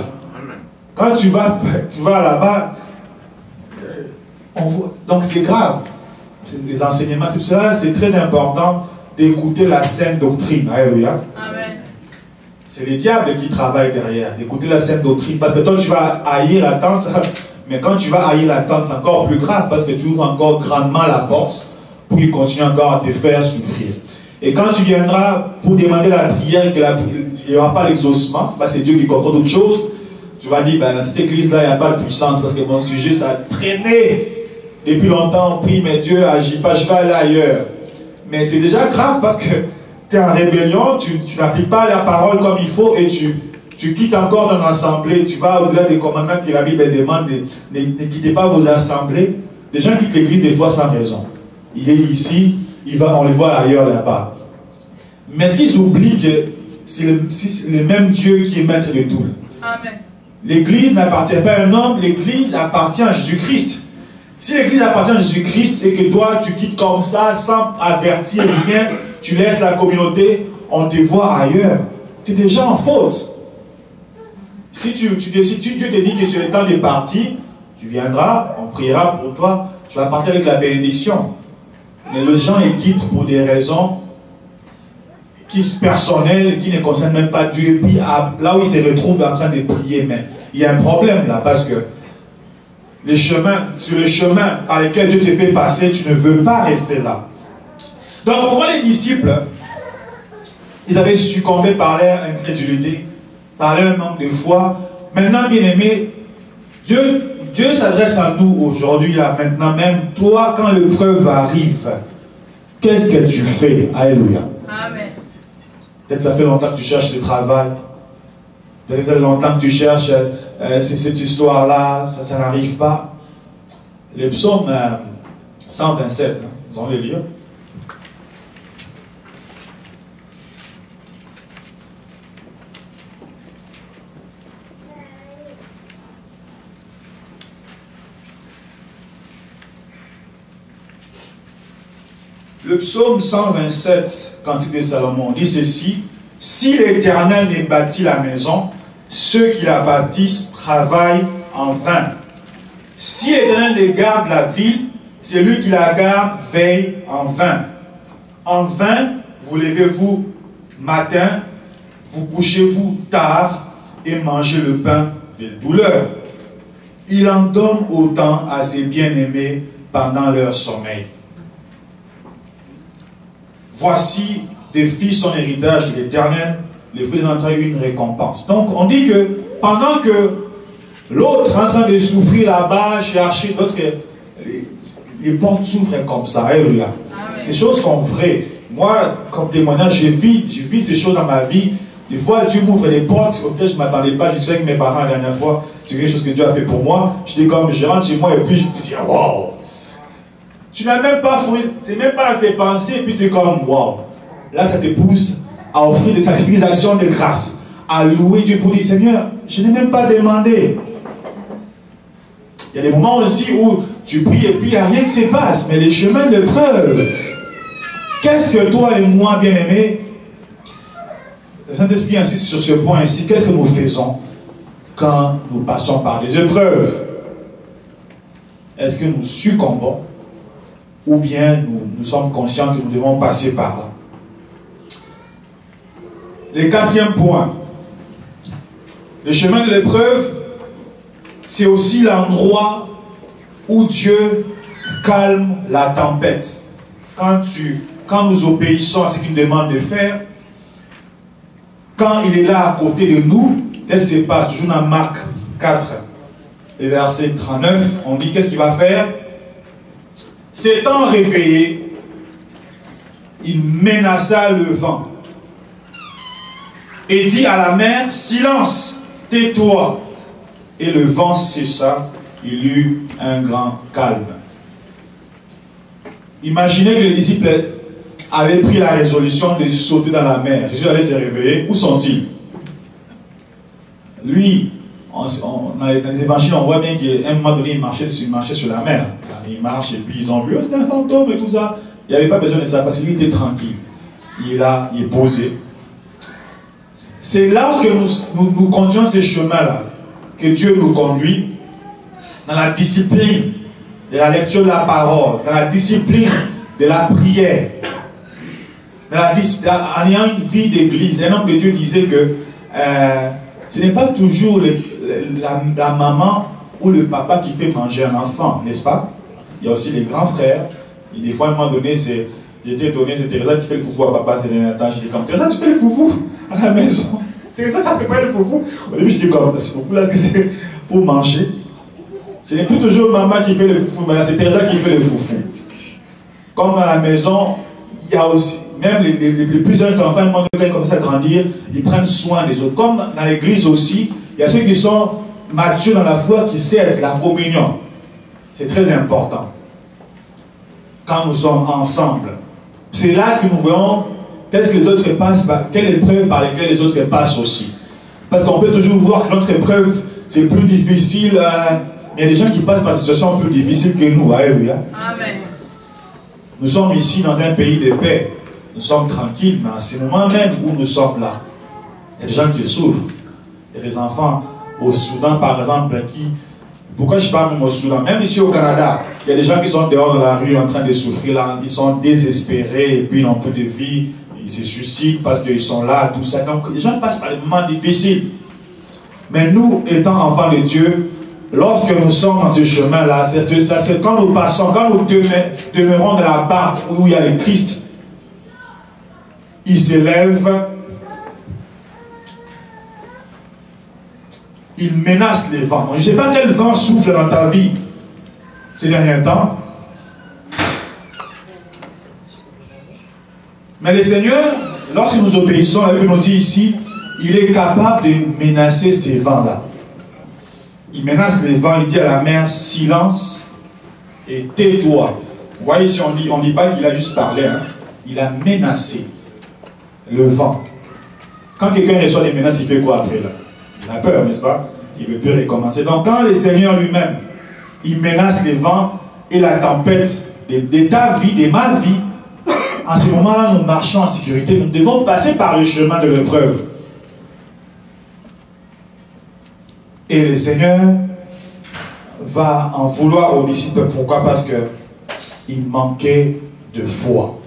Quand tu vas là-bas, donc c'est grave. Les enseignements, c'est pour cela c'est très important d'écouter la saine doctrine. Alléluia. Amen. C'est le diable qui travaille derrière, d'écouter la saine doctrine. Parce que toi, tu vas haïr la tante, mais quand tu vas haïr la tante, c'est encore plus grave parce que tu ouvres encore grandement la porte pour qu'il continue encore à te faire souffrir. Et quand tu viendras pour demander la prière et qu'il n'y aura pas l'exaucement, c'est Dieu qui contrôle toutes choses, tu vas dire, ben, dans cette église-là, il n'y a pas de puissance parce que mon sujet, ça a traîné. Depuis longtemps, on prie, mais Dieu n'agit pas, je vais aller ailleurs. Mais c'est déjà grave parce que tu es en rébellion, tu n'appliques pas la parole comme il faut et tu quittes encore ton assemblée. Tu vas au-delà des commandements que la Bible demande, ne quittez pas vos assemblées. Les gens quittent l'église des fois sans raison. Il est ici, on le voit ailleurs là-bas. Mais est-ce qu'ils oublient que c'est le même Dieu qui est maître de tout? Amen. L'église n'appartient pas à un homme, l'église appartient à Jésus-Christ. Si l'église appartient à Jésus-Christ et que toi tu quittes comme ça sans avertir rien, tu laisses la communauté, on te voit ailleurs, tu es déjà en faute. Si Dieu te dit que c'est le temps de partir, tu viendras, on priera pour toi, tu vas partir avec la bénédiction. Mais les gens ils quittent pour des raisons personnelles qui ne concernent même pas Dieu. Et puis là où ils se retrouvent en train de prier, mais il y a un problème là parce que sur le chemin par lequel Dieu te fait passer, tu ne veux pas rester là. Donc on voit les disciples, ils avaient succombé par leur incrédulité, par leur manque de foi. Maintenant, bien aimé, Dieu s'adresse à nous aujourd'hui, là, maintenant même. Toi, quand l'épreuve arrive, qu'est-ce que tu fais? Alléluia. Amen. Peut-être ça fait longtemps que tu cherches le travail. Peut-être ça fait longtemps que tu cherches cette histoire-là, ça n'arrive pas. Le psaume 127, nous allons le lire. Le psaume 127, Cantique de Salomon, dit ceci: si l'Éternel ne bâtit la maison, ceux qui la bâtissent travaillent en vain. Si l'Éternel ne garde la ville, celui qui la garde veille en vain. En vain, vous levez-vous matin, vous couchez-vous tard et mangez le pain de douleur. Il en donne autant à ses bien-aimés pendant leur sommeil. Voici des fils son héritage de l'Éternel, les fruits des entrailles une récompense. Donc on dit que pendant que l'autre est en train de souffrir là-bas, chercher d'autres, les portes s'ouvrent comme ça. Alléluia. Ces choses sont vraies. Moi, comme témoignage, j'ai vu ces choses dans ma vie. Des fois, Dieu m'ouvre les portes auxquelles je ne m'attendais pas. Je suis avec mes parents la dernière fois. C'est quelque chose que Dieu a fait pour moi. J'étais comme, je rentre chez moi et puis je me dis, wow. Tu n'as même pas fouillé, c'est même pas dans tes pensées, et puis tu es comme, wow. Là, ça te pousse à offrir des sacrifices d'actions de grâce, à louer Dieu pour dire, Seigneur, je n'ai même pas demandé. Il y a des moments aussi où tu pries et puis il n'y a rien qui se passe, mais les chemins de preuve. Qu'est-ce que toi et moi, bien-aimés, le Saint-Esprit insiste sur ce point ici, qu'est-ce que nous faisons quand nous passons par des épreuves? Est-ce que nous succombons? ou bien nous sommes conscients que nous devons passer par là. Le quatrième point, le chemin de l'épreuve, c'est aussi l'endroit où Dieu calme la tempête. Quand nous obéissons à ce qu'il nous demande de faire, quand il est là à côté de nous, qu'est-ce qui se passe? Toujours dans Marc 4, le verset 39, on dit qu'est-ce qu'il va faire? S'étant réveillé, il menaça le vent et dit à la mer, silence, tais-toi. Et le vent cessa, il eut un grand calme. Imaginez que les disciples avaient pris la résolution de sauter dans la mer. Jésus allait se réveiller. Où sont-ils? Lui, dans les évangiles, on voit bien qu'à un moment donné, il marchait sur la mer. Il marche et puis ils ont vu, oh, c'est un fantôme et tout ça. Il n'y avait pas besoin de ça parce que lui était tranquille. Il est là, il est posé. C'est lorsque nous continuons ces chemins-là que Dieu nous conduit dans la discipline de la lecture de la parole, dans la discipline de la prière, en ayant une vie d'église. Un homme de Dieu disait que ce n'est pas toujours la maman ou le papa qui fait manger un enfant, n'est-ce pas? Il y a aussi les grands frères. Et des fois, à un moment donné, j'étais étonné, c'est Teresa qui fait le foufou à papa, c'est Nathan. Je dis comme, Teresa, tu fais le foufou à la maison. Teresa, tu as préparé le foufou. Au début, je dis comme, ce foufou-là, est-ce que c'est pour manger? Ce n'est plus toujours maman qui fait le foufou, mais là, c'est Teresa qui fait le foufou. Comme à la maison, il y a aussi, même les plus jeunes enfants, à un moment donné, quand ils commencent à grandir, ils prennent soin des autres. Comme dans l'église aussi, il y a ceux qui sont matures dans la foi, qui servent la communion. C'est très important. Quand nous sommes ensemble, c'est là que nous voyons qu'est-ce que les autres passent, quelle épreuve par lesquelles les autres passent aussi. Parce qu'on peut toujours voir que notre épreuve, c'est plus difficile. Il y a des gens qui passent par des situations plus difficiles que nous. Alléluia. Amen. Nous sommes ici dans un pays de paix. Nous sommes tranquilles, mais à ce moment même où nous sommes là, il y a des gens qui souffrent. Il y a des enfants au Soudan, par exemple, qui... Pourquoi je parle même au Soudan? Même ici au Canada, il y a des gens qui sont dehors dans la rue en train de souffrir. Là, ils sont désespérés et puis ils n'ont plus de vie. Ils se suicident parce qu'ils sont là, tout ça. Donc les gens passent par des moments difficiles. Mais nous, étant enfants de Dieu, lorsque nous sommes dans ce chemin-là, c'est quand nous passons, quand nous demeurons dans la barque où il y a le Christ, il s'élève, il menace les vents. Je ne sais pas quel vent souffle dans ta vie ces derniers temps. Mais le Seigneur, lorsque nous obéissons, la Bible nous dit ici, il est capable de menacer ces vents-là. Il menace les vents, il dit à la mer, silence et tais-toi. Vous voyez, si on ne dit pas qu'il a juste parlé, hein, il a menacé le vent. Quand quelqu'un reçoit des menaces, il fait quoi après là? Il a peur, n'est-ce pas? Il ne veut plus recommencer. Donc quand le Seigneur lui-même, il menace les vents et la tempête de ta vie, de ma vie, en ce moment-là, nous marchons en sécurité. Nous devons passer par le chemin de l'épreuve. Et le Seigneur va en vouloir aux disciples. Pourquoi? Parce qu'il manquait de foi.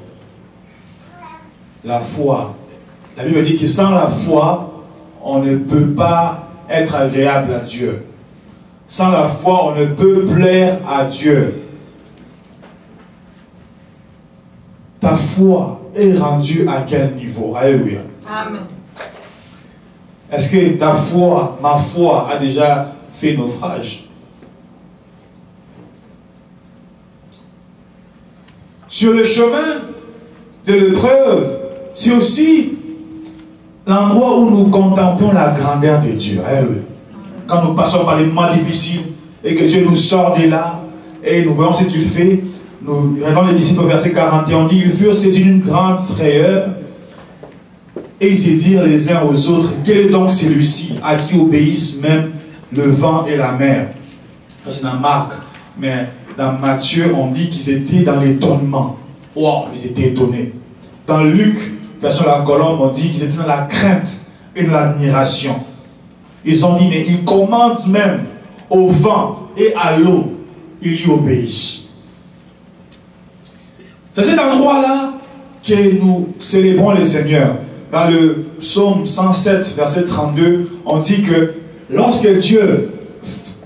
La foi. La Bible dit que sans la foi, on ne peut pas être agréable à Dieu. Sans la foi, on ne peut plaire à Dieu. Ta foi est rendue à quel niveau? Alléluia. Amen. Est-ce que ta foi, ma foi, a déjà fait naufrage? Sur le chemin de l'épreuve, c'est aussi l'endroit où nous contemplons la grandeur de Dieu. Alléluia. Quand nous passons par les moments difficiles et que Dieu nous sort de là et nous voyons ce qu'il fait, nous regardons les disciples au verset 41, on dit, ils furent saisis d'une grande frayeur et ils se dirent les uns aux autres, quel est donc celui-ci à qui obéissent même le vent et la mer? C'est dans Marc, mais dans Matthieu, on dit qu'ils étaient dans l'étonnement. Wow, ils étaient étonnés. Dans Luc, version la colombe, on dit qu'ils étaient dans la crainte et dans l'admiration. Ils ont dit, mais ils commandent même au vent et à l'eau, ils lui obéissent. C'est cet endroit-là que nous célébrons le Seigneur. Dans le psaume 107, verset 32, on dit que lorsque Dieu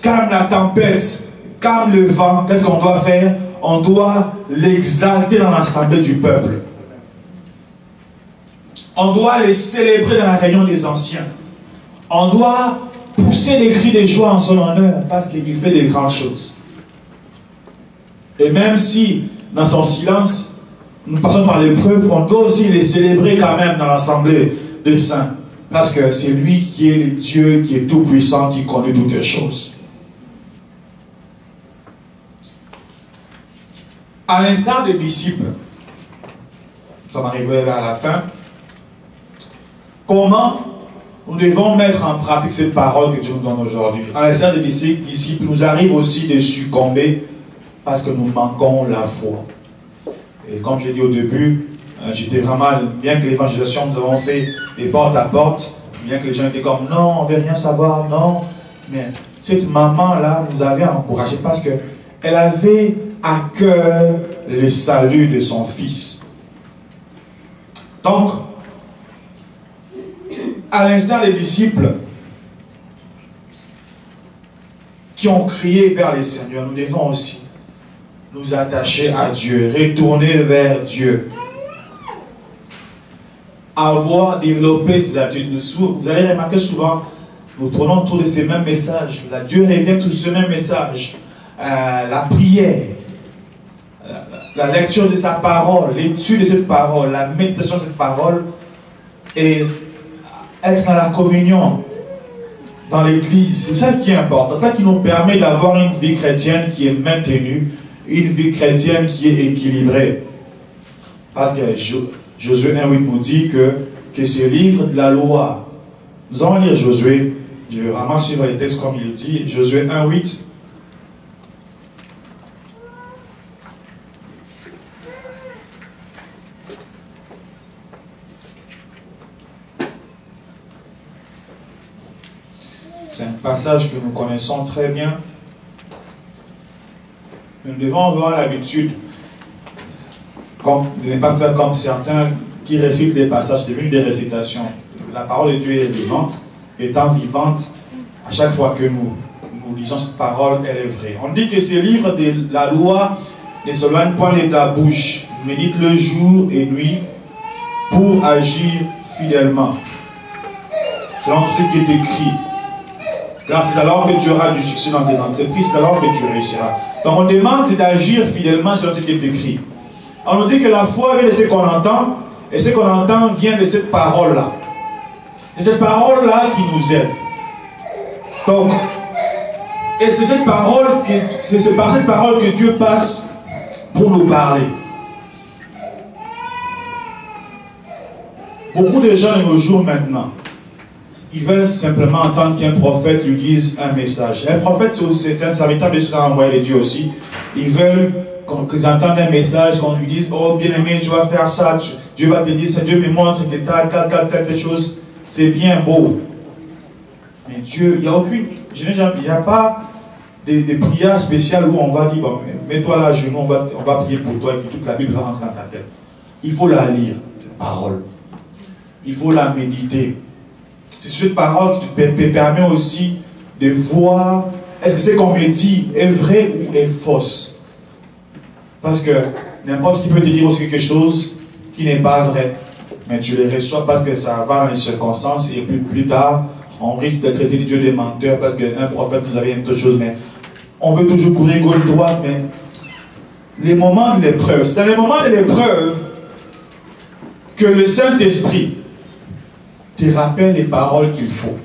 calme la tempête, calme le vent, qu'est-ce qu'on doit faire? On doit l'exalter dans l'assemblée du peuple. On doit les célébrer dans la réunion des anciens. On doit pousser des cris de joie en son honneur parce qu'il fait des grandes choses. Et même si, dans son silence, nous passons par l'épreuve, on doit aussi les célébrer quand même dans l'assemblée des saints. Parce que c'est lui qui est le Dieu, qui est tout puissant, qui connaît toutes les choses. À l'instar des disciples, nous sommes arrivés vers la fin, comment nous devons mettre en pratique cette parole que Dieu nous donne aujourd'hui? À l'instar des disciples, nous arrive aussi de succomber parce que nous manquons la foi. Et comme je l'ai dit au début, j'étais vraiment, bien que l'évangélisation, nous avons fait des porte à porte, bien que les gens étaient comme, non, on ne veut rien savoir, non. Mais cette maman-là nous avait encouragés parce qu'elle avait à cœur le salut de son fils. Donc, à l'instar des disciples qui ont crié vers le Seigneur, nous devons aussi nous attacher à Dieu, retourner vers Dieu, avoir développé ces habitudes. Vous allez remarquer souvent, nous tournons autour de ces mêmes messages. Là, Dieu revient tous ces mêmes messages. La prière, la lecture de sa parole, l'étude de cette parole, la méditation de cette parole, et être dans la communion, dans l'église. C'est ça qui est important. C'est ça qui nous permet d'avoir une vie chrétienne qui est maintenue, une vie chrétienne qui est équilibrée. Parce que Josué 1:8 nous dit que ce livre de la loi, nous allons lire Josué, je vais vraiment suivre les textes comme il est dit, Josué 1:8. C'est un passage que nous connaissons très bien. Nous devons avoir l'habitude, de ne pas faire comme certains qui récitent les passages, c'est devenu des récitations. La parole de Dieu est vivante, étant vivante, à chaque fois que nous lisons cette parole, elle est vraie. On dit que ces livres de la loi ne s'éloignent point de ta bouche, médite-le jour et nuit pour agir fidèlement, selon tout ce qui est écrit. Car c'est alors que tu auras du succès dans tes entreprises, c'est alors que tu réussiras. Donc on demande d'agir fidèlement selon ce qui est écrit. On nous dit que la foi vient de ce qu'on entend, et ce qu'on entend vient de cette parole-là. C'est cette parole-là qui nous aide. Donc, et c'est par cette parole que Dieu passe pour nous parler. Beaucoup de gens de nos jours maintenant, ils veulent simplement entendre qu'un prophète lui dise un message. Un prophète, c'est un serviteur de Dieu qui a envoyé Dieu aussi. Ils veulent qu'ils entendent un message, qu'on lui dise, oh bien-aimé, tu vas faire ça, Dieu va te dire ça, Dieu me montre que telle chose. C'est bien beau. Mais Dieu, il n'y a aucune, il n'y a pas des prières spéciales où on va dire, bon, mets-toi là à genoux, on va prier pour toi et puis toute la Bible va rentrer dans ta tête. Il faut la lire, cette parole. Il faut la méditer. C'est cette parole qui te permet aussi de voir est-ce que ce qu'on me dit est vrai ou est fausse. Parce que n'importe qui peut te dire aussi quelque chose qui n'est pas vrai. Mais tu les reçois parce que ça va dans les circonstances et plus tard, on risque de traiter Dieu des menteurs parce qu'un prophète nous avait dit autre chose. Mais on veut toujours courir gauche-droite, mais les moments de l'épreuve, c'est dans les moments de l'épreuve que le Saint-Esprit te rappelle les paroles qu'il faut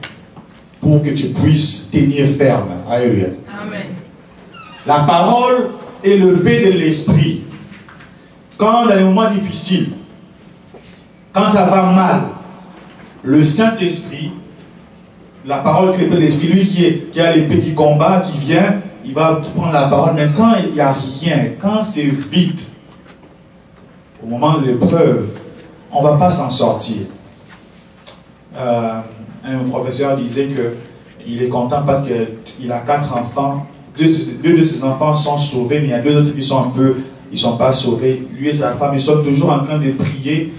pour que tu puisses tenir ferme. Alléluia. Amen. La parole est le paix de l'esprit. Quand dans les moments difficiles, quand ça va mal, le Saint-Esprit, la parole qui est le paix de l'esprit, lui qui a l'épée qui combat, qui vient, il va prendre la parole. Mais quand il n'y a rien, quand c'est vide, au moment de l'épreuve, on ne va pas s'en sortir. Un professeur disait qu'il est content parce qu'il a 4 enfants. Deux de ses enfants sont sauvés, mais il y a 2 autres qui sont un peu ils ne sont pas sauvés. Lui et sa femme, ils sont toujours en train de prier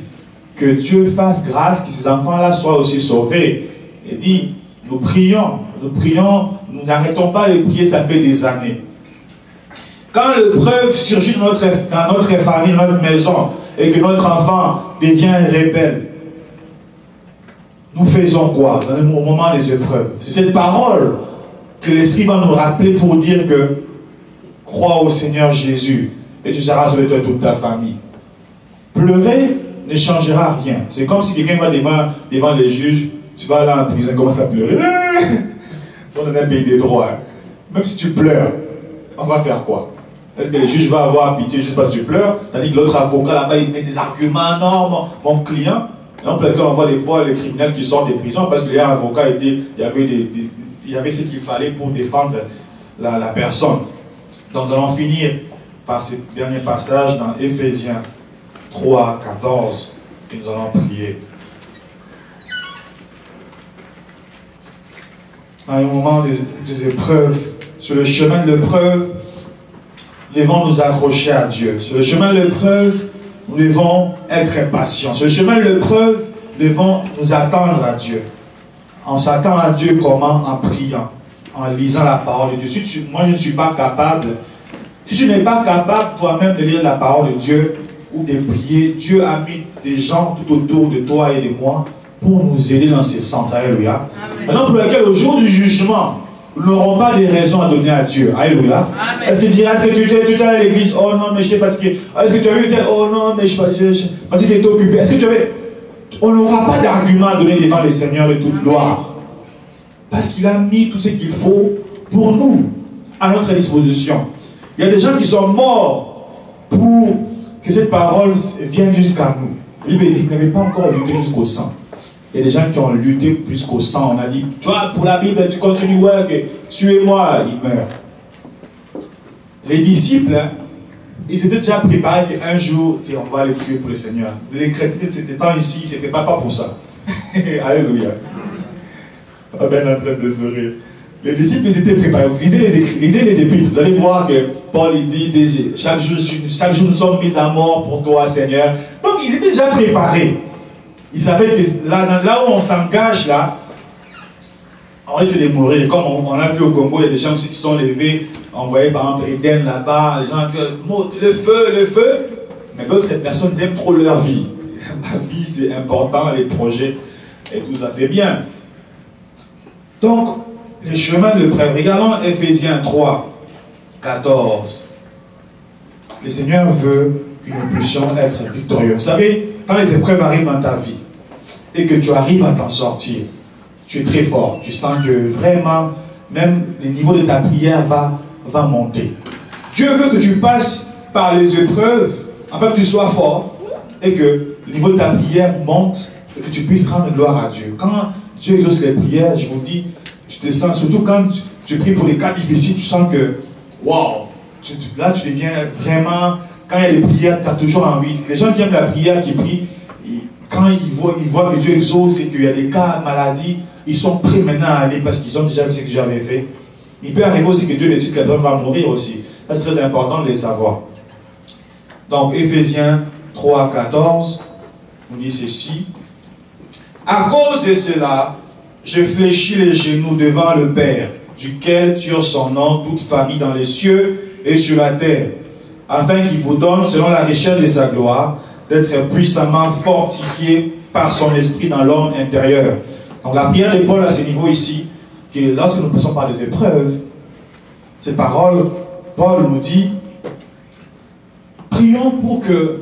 que Dieu fasse grâce, que ces enfants-là soient aussi sauvés. Il dit, nous prions, nous n'arrêtons pas de prier, ça fait des années. Quand l'épreuve surgit dans notre famille, dans notre maison, et que notre enfant devient rebelle, nous faisons quoi au moment des épreuves? C'est cette parole que l'Esprit va nous rappeler pour dire que crois au Seigneur Jésus et tu seras sauvé toi et toute ta famille. Pleurer ne changera rien. C'est comme si quelqu'un va devant les juges, tu vas aller en prison et commence à pleurer. Si on est dans un pays des droits, hein. Même si tu pleures, on va faire quoi? Est-ce que le juge va avoir pitié juste parce que tu pleures? Tandis que l'autre avocat là-bas, il met des arguments énormes. Mon client, on voit des fois les criminels qui sortent des prisons parce que les avocats il y avait ce qu'il fallait pour défendre la personne. Donc nous allons finir par ce dernier passage dans Éphésiens 3, 14 et nous allons prier. À un moment des épreuves, sur le chemin de l'épreuve, nous devons nous accrocher à Dieu. Sur le chemin de l'épreuve, nous devons être patients. Sur le chemin de l'épreuve, nous devons nous attendre à Dieu. On s'attend à Dieu comment? En priant, en lisant la parole de Dieu. Moi, je ne suis pas capable. Si tu n'es pas capable toi-même de lire la parole de Dieu ou de prier, Dieu a mis des gens tout autour de toi et de moi pour nous aider dans ce sens. Alléluia. Maintenant, pour lequel au jour du jugement, nous n'aurons pas de raisons à donner à Dieu. Alléluia. Est-ce que tu diras, est-ce que tu es allé à l'église? Oh non, mais je suis fatigué. Est-ce que tu as vu tel? Oh non, mais parce qu'il était occupé. Est-ce que tu avais... On n'aura pas d'argument à donner devant le Seigneur de toute gloire. Parce qu'il a mis tout ce qu'il faut pour nous, à notre disposition. Il y a des gens qui sont morts pour que cette parole vienne jusqu'à nous. La Bible dit qu'il n'avait pas encore lutté jusqu'au sang. Il y a des gens qui ont lutté jusqu'au sang. On a dit, tu vois, pour la Bible, tu continues, ouais, que tuez-moi, ils meurent. Les disciples, hein, ils s'étaient déjà préparés qu'un jour, on va les tuer pour le Seigneur. Les chrétiens de ce temps ici, ils ne se préparent pas pour ça. Alléluia. On est en train de sourire. Les disciples, ils étaient préparés. Vous lisez les épîtres, vous allez voir que Paul il dit, chaque jour nous sommes mis à mort pour toi, Seigneur. Donc, ils étaient déjà préparés. Ils savaient que là où on s'engage, là, on risque de mourir. Comme on a vu au Congo, il y a des gens aussi qui sont levés. On voyait par exemple Eden là-bas, les gens qui le feu. Mais d'autres personnes aiment trop leur vie. La vie, c'est important, les projets et tout ça, c'est bien. Donc, les chemins de l'épreuve. Regardons Éphésiens 3, 14. Le Seigneur veut que nous puissions être victorieux. Vous savez, quand les épreuves arrivent dans ta vie et que tu arrives à t'en sortir, tu es très fort. Tu sens que vraiment, même le niveau de ta prière va monter. Dieu veut que tu passes par les épreuves afin que tu sois fort et que le niveau de ta prière monte et que tu puisses rendre gloire à Dieu. Quand Dieu exauce les prières, je vous dis, tu te sens, surtout quand tu pries pour les cas difficiles, tu sens que, waouh, là tu deviens vraiment, quand il y a des prières, tu as toujours envie. Les gens qui aiment la prière, qui prient, quand ils voient que Dieu exauce et qu'il y a des cas de maladie, ils sont prêts maintenant à aller parce qu'ils ont déjà vu ce que Dieu avait fait. Il peut arriver aussi que Dieu décide que la personne va mourir aussi. C'est très important de les savoir. Donc, Éphésiens 3, 14, on dit ceci. À cause de cela, je fléchis les genoux devant le Père, duquel tire son nom toute famille dans les cieux et sur la terre, afin qu'il vous donne, selon la richesse de sa gloire, d'être puissamment fortifié par son esprit dans l'homme intérieur. Donc la prière de Paul à ce niveau ici, que lorsque nous passons par des épreuves, ces paroles, Paul nous dit, prions pour que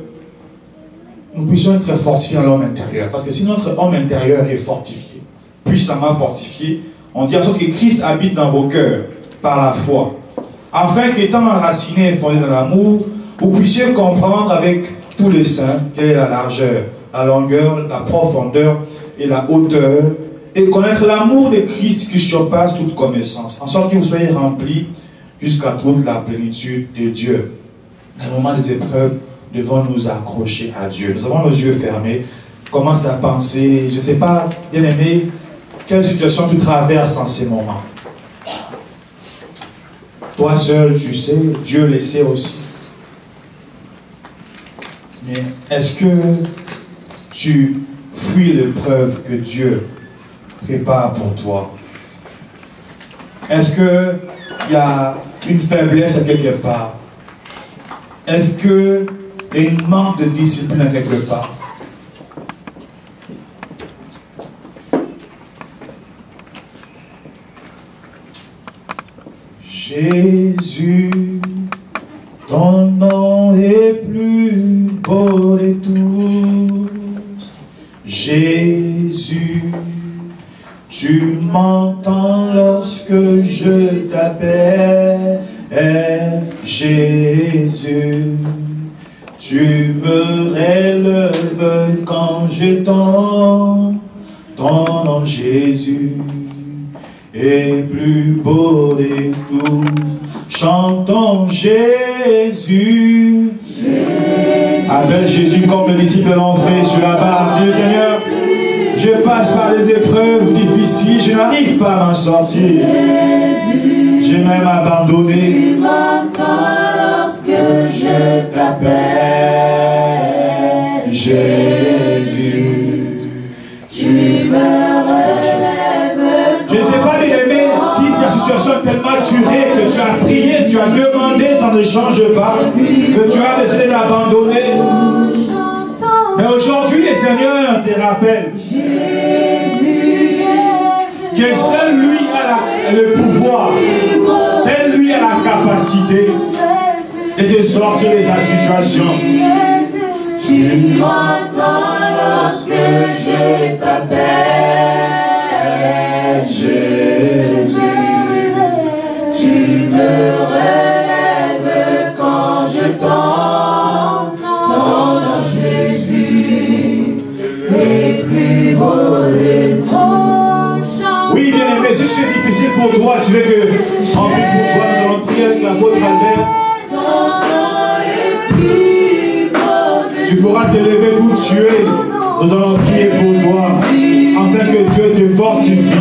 nous puissions être fortifiés dans l'homme intérieur. Parce que si notre homme intérieur est fortifié, puissamment fortifié, on dit en sorte que Christ habite dans vos cœurs par la foi, afin qu'étant enracinés et fondés dans l'amour, vous puissiez comprendre avec tous les saints quelle est la largeur, la longueur, la profondeur et la hauteur, et connaître l'amour de Christ qui surpasse toute connaissance, en sorte que vous soyez remplis jusqu'à toute la plénitude de Dieu. Dans le moment des épreuves, nous devons nous accrocher à Dieu. Nous avons nos yeux fermés, commence à penser, je ne sais pas, bien aimé, quelle situation tu traverses en ces moments. Toi seul, tu sais, Dieu le sait aussi. Mais est-ce que tu fuis l'épreuve que Dieu prépare pour toi? Est-ce qu'il y a une faiblesse à quelque part? Est-ce qu'il y a une manque de discipline à quelque part? Jésus, ton nom est plus beau de tous. Jésus, tu m'entends lorsque je t'appelle. Jésus, tu me relèves quand je t'entends. Ton nom Jésus est plus beau de tous. Chantons Jésus. Appelle Jésus comme les disciples l'ont fait sur la barre. Dieu Seigneur, je passe par des épreuves difficiles, je n'arrive pas à m'en sortir. J'ai même abandonné. Tu m'entends lorsque je t'appelle. Jésus, tu me relèves. Je ne sais pas, bien aimé, si ta situation est tellement durée que tu as prié, tu as demandé, ça ne change pas, que tu as décidé d'abandonner. Mais aujourd'hui, le Seigneur te rappelle que seul lui a le pouvoir, seul lui a la capacité de te sortir de sa situation. Tu m'entends lorsque je t'appelle, Jésus. Tu me relèves quand je t'entends. Ton nom Jésus est plus beau de tous. Oui, bien aimé, si c'est difficile pour toi, tu veux que en plus pour toi, nous allons prier avec l'apôtre Albert. Tu pourras te lever pour tuer. Nous allons prier pour toi, afin que Dieu te fortifie,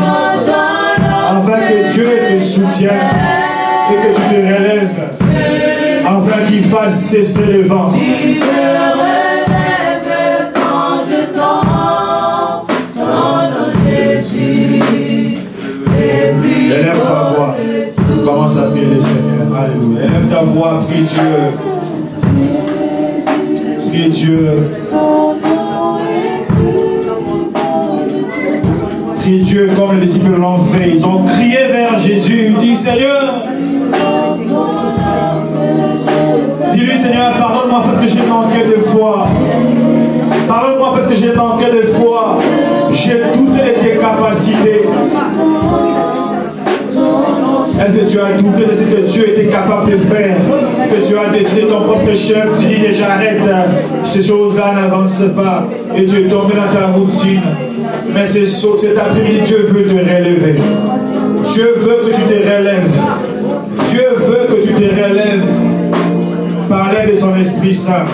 afin que Dieu te soutienne et que tu te relèves, afin qu'il fasse cesser le vent. Élève ta voix. Commence à prier le Seigneur. Alléluia. Élève ta voix, prie Dieu. Prie Dieu. Prie Dieu comme les disciples l'ont fait. Ils ont crié vers Jésus. Ils disent Seigneur. Dis-lui Seigneur, pardonne-moi parce que j'ai manqué de foi. Pardonne-moi parce que j'ai manqué de foi. J'ai douté de tes capacités. Est-ce que tu as douté de ce que Dieu était capable de faire? Que tu as décidé ton propre chef, tu dis que j'arrête, ces choses-là n'avancent pas et tu es tombé dans ta routine. Mais cet après-midi, Dieu veut te relever. Dieu veut que tu te relèves. Dieu veut que tu te relèves par l'aide de son Esprit Saint.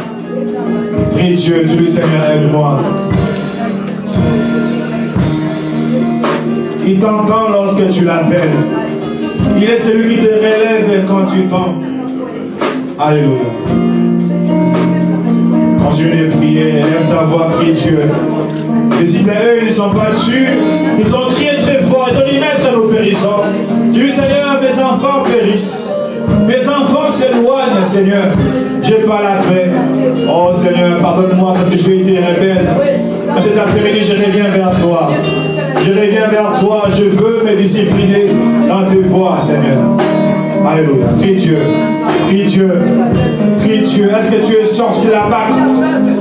Prie Dieu, dis-lui Seigneur, aide-moi. Il t'entend lorsque tu l'appelles. Il est celui qui te relève quand tu tombes. Alléluia. Continue de prier, élève ta voix, prie Dieu. Les disciples, eux, ils ne sont pas dessus. Ils ont crié très fort. Ils ont dit, Maître, nous périssons. Dis, Seigneur, mes enfants périssent. Mes enfants s'éloignent, Seigneur. J'ai pas la paix. Oh Seigneur, pardonne-moi parce que j'ai été rebelle. Mais cet après-midi, je reviens vers toi. Je reviens vers toi. Je veux me discipliner dans tes voies, Seigneur. Alléluia. Prie Dieu. Prie Dieu. Prie Dieu. Est-ce que tu es sorti de la barque?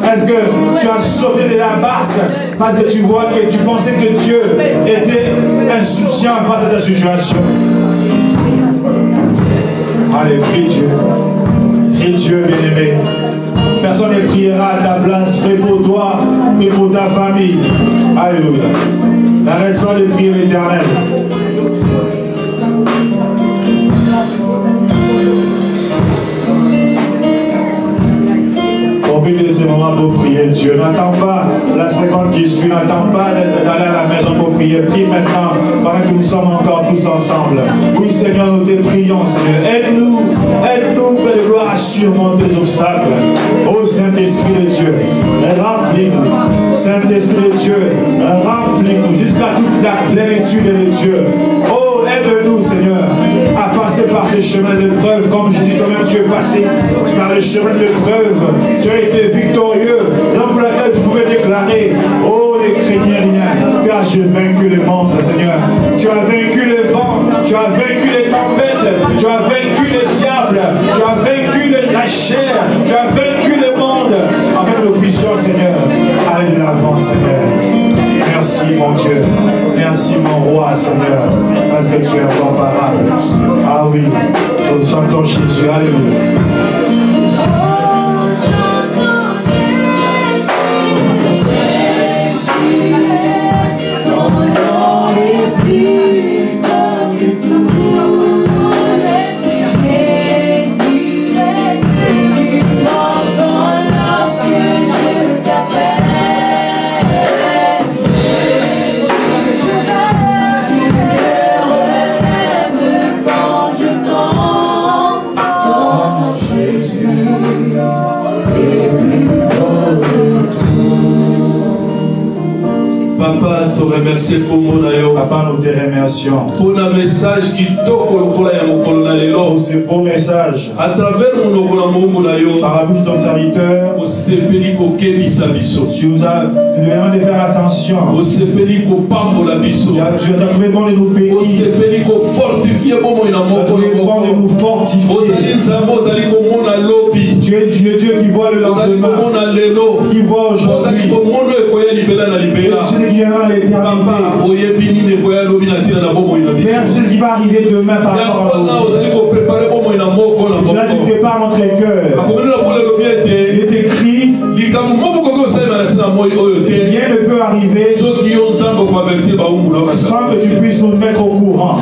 Est-ce que tu as sauté de la barque parce que tu vois que tu pensais que Dieu était insouciant face à ta situation? Allez, prie Dieu. Prie Dieu, bien-aimé. Personne ne priera à ta place. Fais pour toi, fais pour ta famille. Alléluia. N'arrête pas de prier l'Éternel. Profite de ces moments pour prier Dieu. N'attends pas la seconde qui suit. N'attends pas d'aller à la maison pour prier. Prie maintenant pendant que nous sommes encore tous ensemble. Oui Seigneur, nous te prions Seigneur. Aide-nous, Père de gloire, à surmonter les obstacles. Oh Saint-Esprit de Dieu, remplis-nous. Saint-Esprit de Dieu, remplis-nous jusqu'à toute la plénitude de Dieu. Oh, aide-nous, Seigneur, à passer par ces chemins de preuve, comme Jésus toi-même tu es passé par les chemins de preuve. Tu as été victorieux, donc pour laquelle tu pouvais déclarer, oh, ne craignez rien, car j'ai vaincu le monde, Seigneur. Tu as vaincu le vent, tu as vaincu les tempêtes, tu as vaincu le diable, tu as vaincu la chair, tu as vaincu le monde. Avec nos puissants, Seigneur, allez de l'avant, Seigneur. Merci, mon Dieu. Merci, mon roi, Seigneur, parce que tu es incomparable. Ah oui, nous chantons Jésus. Alléluia. Papa, te remercie pour mon aïe. Papa, nous te remercions pour le message qui toque pour ce beau message. À travers mon par la bouche de ton serviteur, tu nous as demandé de faire attention. Tu as trouvé bon de nous bénir. Tu as trouvé bon de nous fortifier. Tu es le Dieu qui voit le lendemain, qui voit aujourd'hui. Et tu sais ce qui viendra à l'éternité. Père, tu sais ce qui va arriver demain par rapport à nous. Là, tu prépares notre cœur. Il est écrit, rien ne peut arriver sans que tu puisses nous mettre au courant.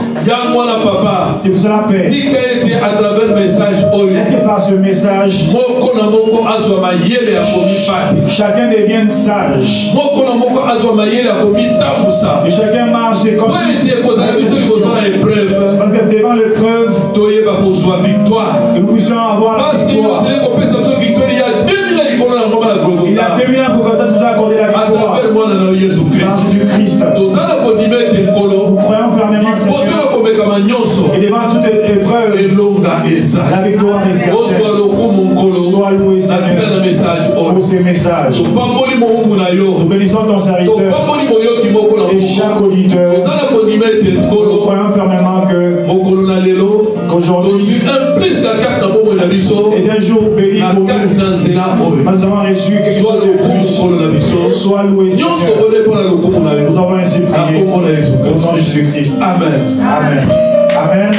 C'est pour cela, Père. Est-ce que par ce message, chacun devient sage et chacun marche comme parce que devant l'épreuve, que nous puissions avoir la victoire. Il y a 2000 ans pour que tu nous as accordé la victoire par Jésus-Christ. Nous croyons fermement, Seigneur, et devant toute épreuve, la victoire est certaine. Sois loué, Seigneur, pour ces messages. Nous bénissons ton serviteur et chaque auditeur. Nous croyons fermement qu'aujourd'hui est un jour béni pour nous. Nous avons reçu quelque chose de plus. Sois loué, Seigneur. Nous avons ainsi prié au nom de Jésus-Christ. Amen. Amen. Amen.